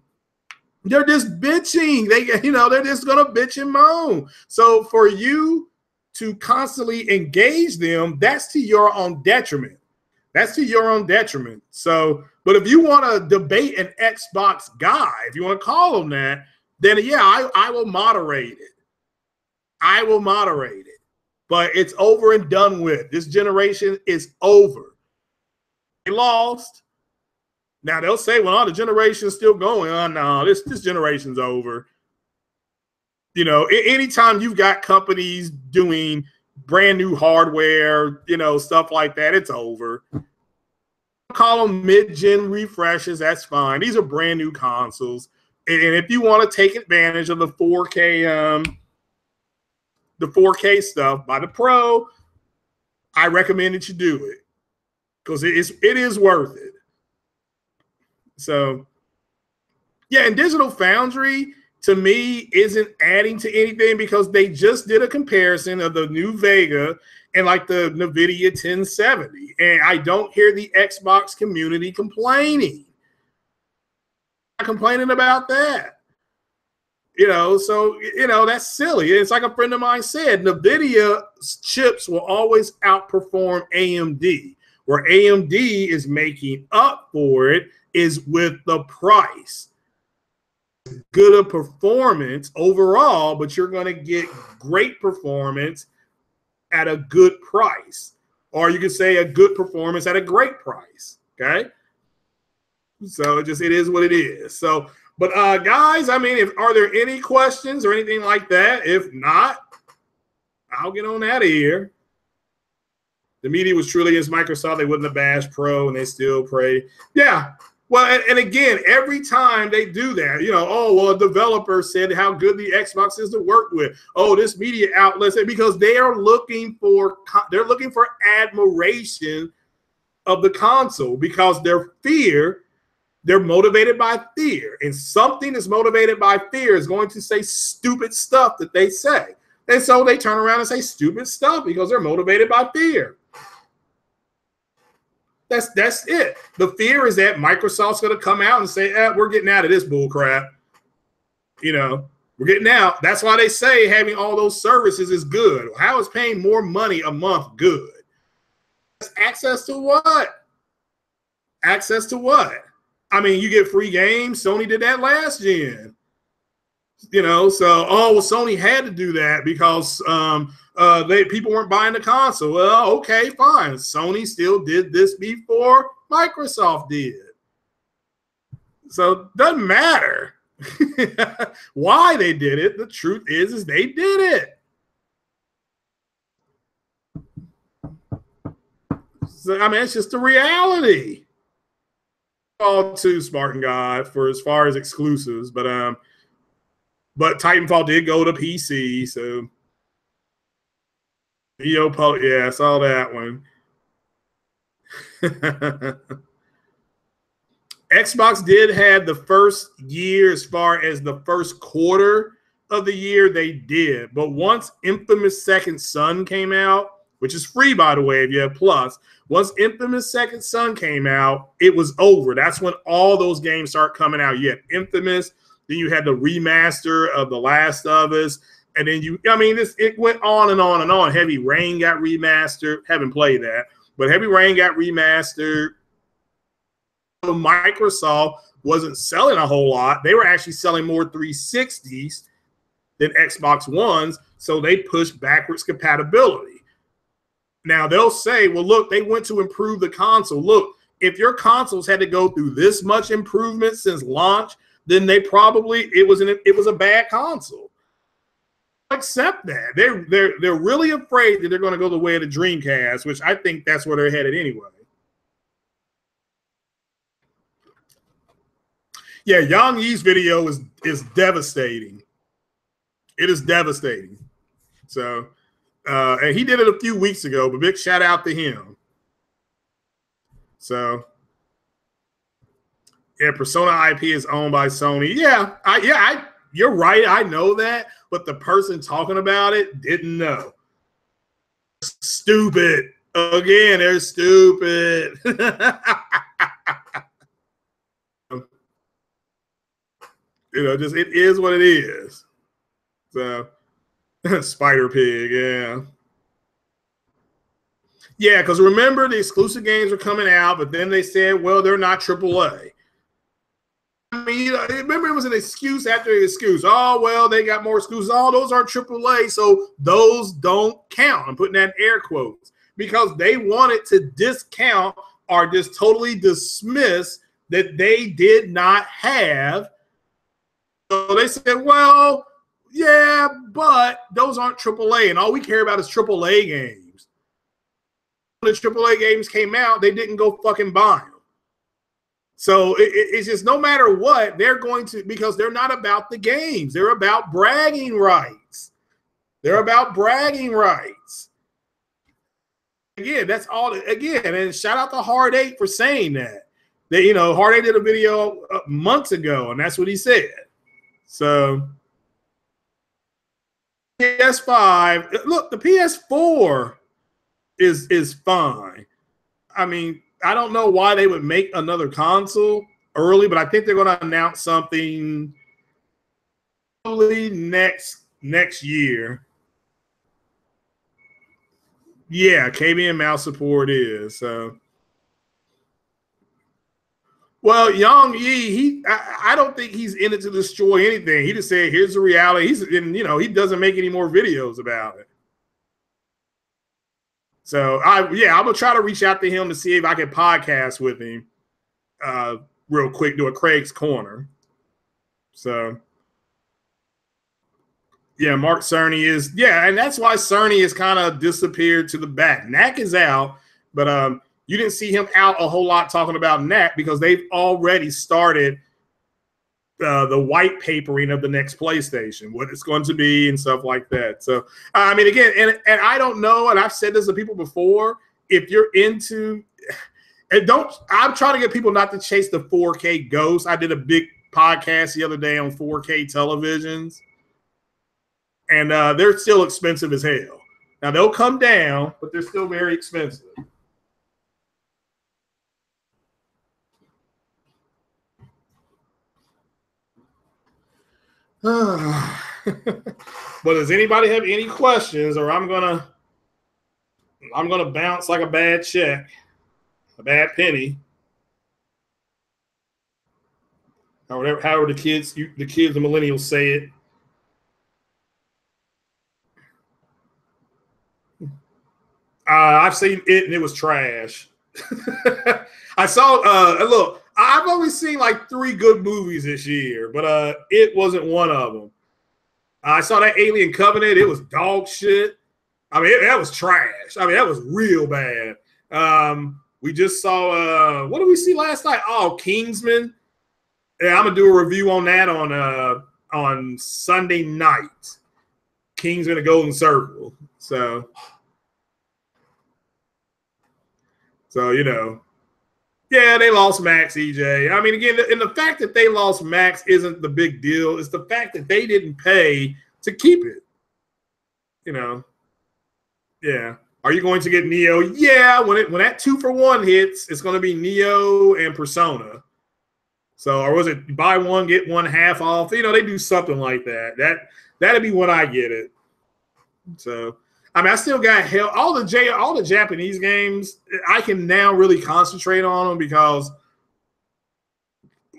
They're just bitching. They're just going to bitch and moan. So for you to constantly engage them, that's to your own detriment. That's to your own detriment. So, but if you want to debate an Xbox guy, if you want to call him that, then I will moderate it. I will moderate it. But it's over and done with. This generation is over. They lost. Now they'll say, well, the generation's still going on. No, this generation's over. You know, anytime you've got companies doing brand new hardware, you know, stuff like that, it's over. Call them mid-gen refreshes, that's fine. These are brand new consoles. And if you want to take advantage of the 4K stuff by the Pro, I recommend that you do it because it is worth it. So, yeah, and Digital Foundry to me isn't adding to anything because they just did a comparison of the new Vega and like the NVIDIA 1070, and I don't hear the Xbox community complaining. Not complaining about that. You know, so, you know, that's silly. It's like a friend of mine said, NVIDIA chips will always outperform AMD. Where AMD is making up for it is with the price. Good a performance overall, but you're going to get great performance at a good price. Or you could say a good performance at a great price, okay? So it is what it is. So, but guys, I mean, are there any questions or anything like that? If not, I'll get on out of here. The media was truly against Microsoft. They wouldn't have bashed Pro, and they still pray. Yeah. Well, and again, every time they do that, you know, oh, well, a developer said how good the Xbox is to work with. Oh, this media outlet said, because they are looking for admiration of the console because they're motivated by fear. And something that's motivated by fear is going to say stupid stuff that they say. And so they turn around and say stupid stuff because they're motivated by fear. That's it. The fear is that Microsoft's going to come out and say, we're getting out of this bull crap. You know, we're getting out. That's why they say having all those services is good. How is paying more money a month good? Access to what? Access to what? I mean, you get free games. Sony did that last gen. You know, so, oh, well, Sony had to do that because people weren't buying the console. Well, okay, fine. Sony still did this before Microsoft did. So it doesn't matter why they did it. The truth is they did it. So, I mean, it's just the reality. All too smart and God for as far as exclusives, but Titanfall did go to PC, so yeah, I saw that one. Xbox did have the first year as far as the first quarter of the year, they did. But once Infamous Second Son came out, which is free, by the way, if you have Plus, once Infamous Second Son came out, it was over. That's when all those games start coming out. You had Infamous, then you had the remaster of The Last of Us, and then it went on and on and on. Heavy Rain got remastered. Haven't played that, but Heavy Rain got remastered. Microsoft wasn't selling a whole lot. They were actually selling more 360s than Xbox Ones, so they pushed backwards compatibility. Now, they'll say, well, look, they went to improve the console. Look, if your consoles had to go through this much improvement since launch, then it was a bad console. Accept that. They're really afraid that they're going to go the way of the Dreamcast, which I think that's where they're headed anyway. Yeah, Yang Yi's video is devastating. It is devastating. So, and he did it a few weeks ago, but big shout out to him. So, yeah, Persona IP is owned by Sony. Yeah, you're right. I know that, but the person talking about it didn't know. Stupid. Again, they're stupid. Just it is what it is. So, Spider Pig, yeah. Yeah, because remember, the exclusive games were coming out, but then they said, well, they're not AAA. I mean, remember it was an excuse after an excuse. Oh, well, they got more exclusives. Oh, those aren't AAA, so those don't count. I'm putting that in air quotes because they wanted to discount or just totally dismiss that they did not have. So they said, well, yeah, but those aren't AAA, and all we care about is AAA games. When the AAA games came out, they didn't go fucking buy them. So it's just no matter what, they're going to, because they're not about the games. They're about bragging rights. They're about bragging rights. Again, that's all. Again, and shout out to Hard 8 for saying that. They, you know, Hard 8 did a video months ago, and that's what he said. So PS5, look, the PS4 is fine. I mean, I don't know why they would make another console early, but I think they're going to announce something probably next year. Yeah, KB and mouse support is. So, well, Yang Yi, I don't think he's in it to destroy anything. He just said, "Here's the reality." He doesn't make any more videos about it. So I'm gonna try to reach out to him to see if I can podcast with him real quick, do a Craig's Corner. So yeah, Mark Cerny is, and that's why Cerny has kind of disappeared to the back. Knack is out, but you didn't see him out a whole lot talking about Knack because they've already started the white papering of the next PlayStation, what it's going to be and stuff like that. So, I mean, again, and I don't know, and I've said this to people before, if you're into, I'm trying to get people not to chase the 4K ghost. I did a big podcast the other day on 4K televisions, and they're still expensive as hell. Now, they'll come down, but they're still very expensive. But does anybody have any questions, or I'm gonna bounce like a bad check, a bad penny, or whatever, however the kids, the millennials say it. I've seen it and it was trash. I saw. Look, I've only seen like 3 good movies this year, but it wasn't one of them. I saw that Alien Covenant. It was dog shit. I mean, that was trash. I mean, that was real bad. We just saw. What did we see last night? Oh, Kingsman. Yeah, I'm gonna do a review on that on Sunday night. Kingsman: A Golden Circle. So you know. Yeah, they lost Max, EJ. I mean, again, and the fact that they lost Max isn't the big deal. It's the fact that they didn't pay to keep it. You know, yeah. Are you going to get Neo? Yeah, when that 2-for-1 hits, it's going to be Neo and Persona. So, or was it buy one get one half off? You know, they do something like that. That'd be when I get it. So. I mean, I still got all the Japanese games. I can now really concentrate on them because,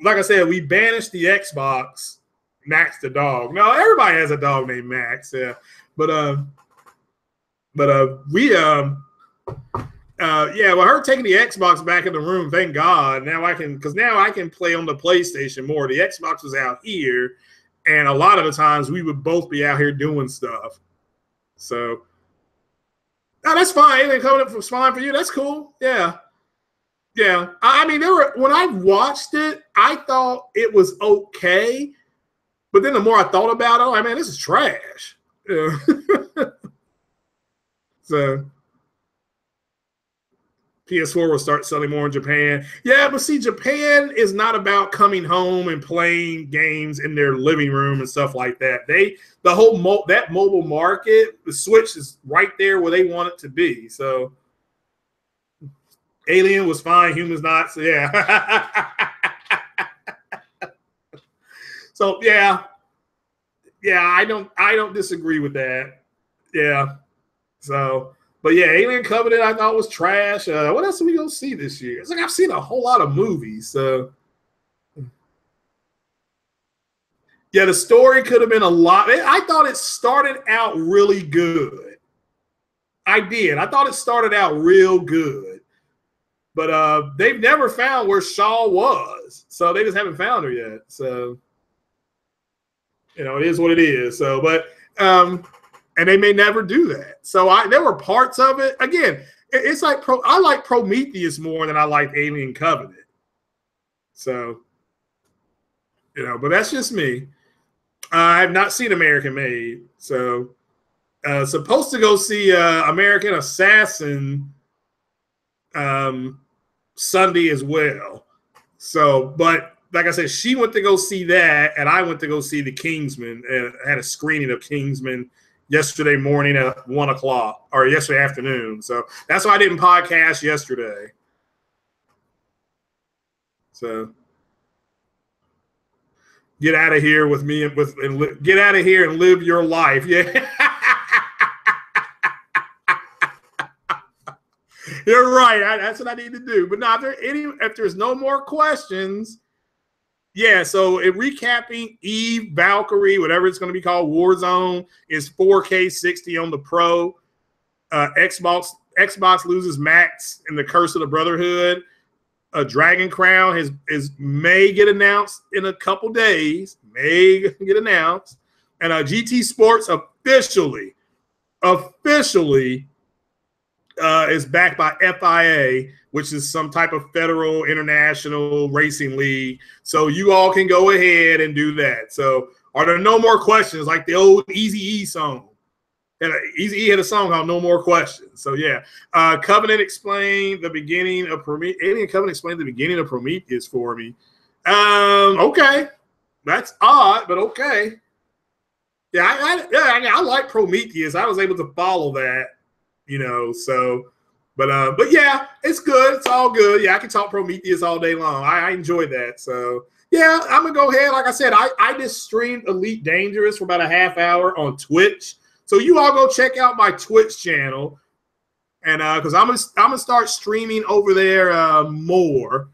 like I said, we banished the Xbox. Max the dog. No, everybody has a dog named Max. Yeah, but well, her taking the Xbox back in the room. Thank God. Now I can play on the PlayStation more. The Xbox was out here, and a lot of the times we would both be out here doing stuff. So. No, that's fine. They're coming up from fine for you. That's cool. Yeah. I mean, when I watched it, I thought it was okay, but then the more I thought about it, I mean, this is trash. Yeah. So PS4 will start selling more in Japan. Yeah, but see, Japan is not about coming home and playing games in their living room and stuff like that. That mobile market, the Switch is right there where they want it to be. So Alien was fine, Humans not. So yeah. So yeah, I don't disagree with that. Yeah. So. But yeah, Alien Covenant I thought was trash. What else are we gonna see this year? It's like I've seen a whole lot of movies. So yeah, the story could have been a lot. I thought it started out really good. I did. I thought it started out real good. But they've never found where Shaw was. So they just haven't found her yet. So, it is what it is. So, but and they may never do that. So there were parts of it. Again, it's like I like Prometheus more than I like Alien Covenant. So, but that's just me. I have not seen American Made. So, supposed to go see American Assassin Sunday as well. So, but like I said, she went to go see that, and I went to go see The Kingsman. I had a screening of Kingsman yesterday morning at 1:00 or yesterday afternoon. So that's why I didn't podcast yesterday. So get out of here with me and get out of here and live your life. Yeah. You're right. That's what I need to do. But now, if there's no more questions, yeah. So recapping Eve, Valkyrie, whatever it's going to be called, Warzone is 4K 60 on the Pro. Xbox loses Max in the Curse of the Brotherhood. Dragon Crown may get announced in a couple days. May get announced, and GT Sports officially is backed by FIA, which is some type of federal international racing league. So you all can go ahead and do that. So are there no more questions, like the old Eazy-E song? And Eazy-E had a song called No More Questions. So yeah, Covenant explained the beginning of Prometheus. Alien Covenant explained the beginning of Prometheus for me. Okay, that's odd, but okay. Yeah, I like Prometheus. I was able to follow that, So, but yeah, it's good. It's all good. Yeah, I can talk Prometheus all day long. I enjoy that. So yeah, I'm gonna go ahead. Like I said, I just streamed Elite Dangerous for about a half hour on Twitch. So you all go check out my Twitch channel, and because I'm gonna start streaming over there more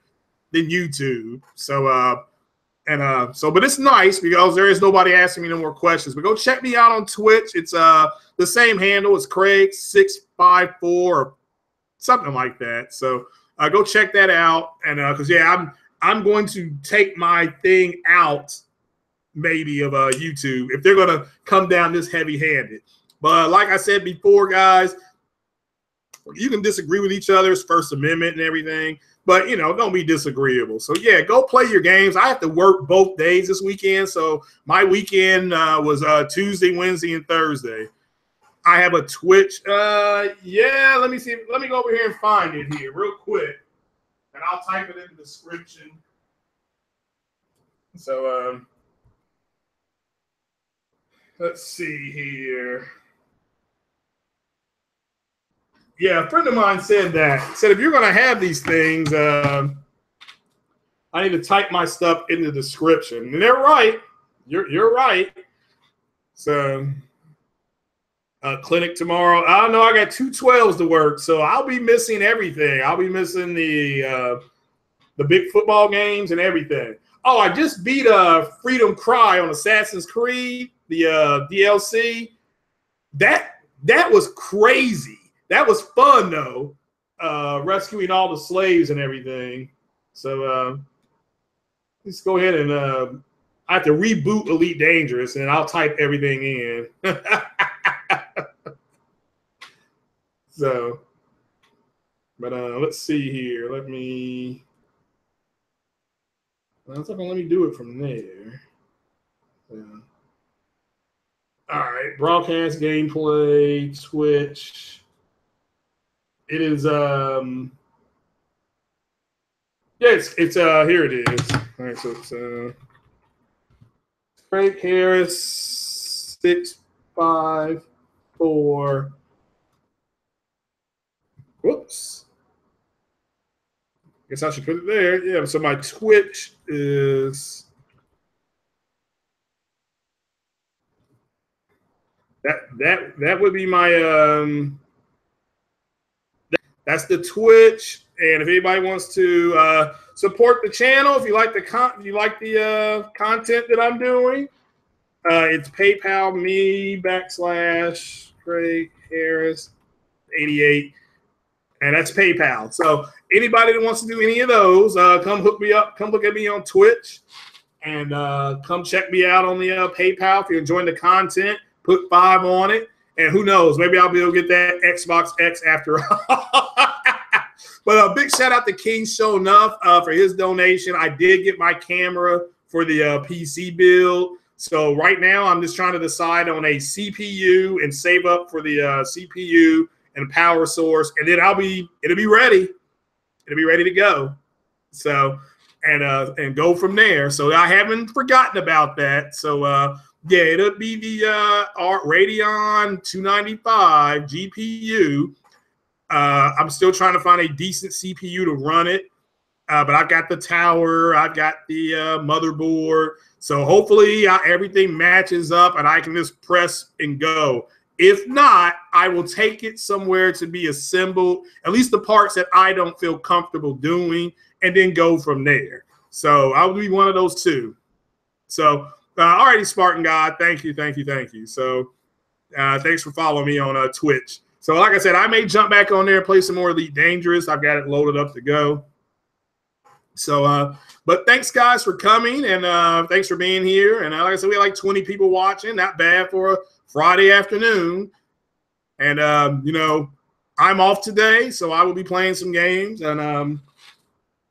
than YouTube. So but it's nice because there is nobody asking me no more questions. But go check me out on Twitch. It's the same handle as Craig654 or something like that. So go check that out. And because yeah, I'm going to take my thing out maybe of YouTube if they're gonna come down this heavy-handed. But like I said before, guys, you can disagree with each other's First Amendment and everything, but don't be disagreeable. So yeah, go play your games. I have to work both days this weekend, so my weekend was Tuesday, Wednesday, and Thursday. I have a Twitch. Yeah, let me see. Let me go over here and find it here real quick, and I'll type it in the description. So let's see here. Yeah, a friend of mine said if you're going to have these things, I need to type my stuff in the description. And they're right. You're right. So clinic tomorrow. I don't know. I got 2 12s to work, so I'll be missing everything. I'll be missing the big football games and everything. Oh, I just beat Freedom Cry on Assassin's Creed, the DLC. That was crazy. That was fun though, rescuing all the slaves and everything. So let's go ahead and I have to reboot Elite Dangerous, and I'll type everything in. So, but let's see here. It's not gonna let me do it from there. All right, broadcast gameplay, Twitch. It is yeah, it's here it is. All right, so it's Frank Harris 654. Whoops. Guess I should put it there. Yeah, so my Twitch is that would be my that's the Twitch. And if anybody wants to support the channel, if you like the content that I'm doing, it's PayPal me / Craig Harris 88, and that's PayPal. So anybody that wants to do any of those, come hook me up. Come look at me on Twitch, and come check me out on the PayPal. If you're enjoying the content, put 5 on it, and who knows, maybe I'll be able to get that Xbox X after all. But a big shout out to King Show Enough for his donation. I did get my camera for the PC build. So right now I'm just trying to decide on a CPU and save up for the CPU and power source, and then it'll be ready. It'll be ready to go. So and go from there. So I haven't forgotten about that. So yeah, it'll be the Radeon 295 GPU. I'm still trying to find a decent CPU to run it, but I've got the tower, I've got the motherboard, so hopefully everything matches up and I can just press and go. If not, I will take it somewhere to be assembled, at least the parts that I don't feel comfortable doing, and then go from there. So I'll be one of those two. So alrighty, Spartan God, thank you. So thanks for following me on Twitch. So like I said, I may jump back on there and play some more Elite Dangerous. I've got it loaded up to go. So, but thanks, guys, for coming, and thanks for being here. And like I said, we had like 20 people watching. Not bad for a Friday afternoon. And, you know, I'm off today, so I will be playing some games. And,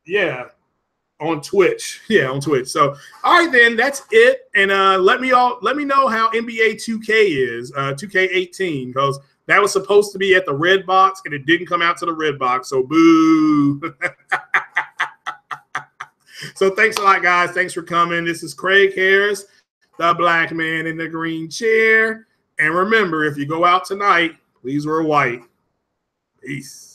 yeah, on Twitch. Yeah, on Twitch. So, all right, then, that's it. And let me know how NBA 2K is, 2K18, because that was supposed to be at the red box, and it didn't come out to the red box. So, boo. So, thanks a lot, guys. Thanks for coming. This is Craig Harris, the black man in the green chair. And remember, if you go out tonight, please wear white. Peace.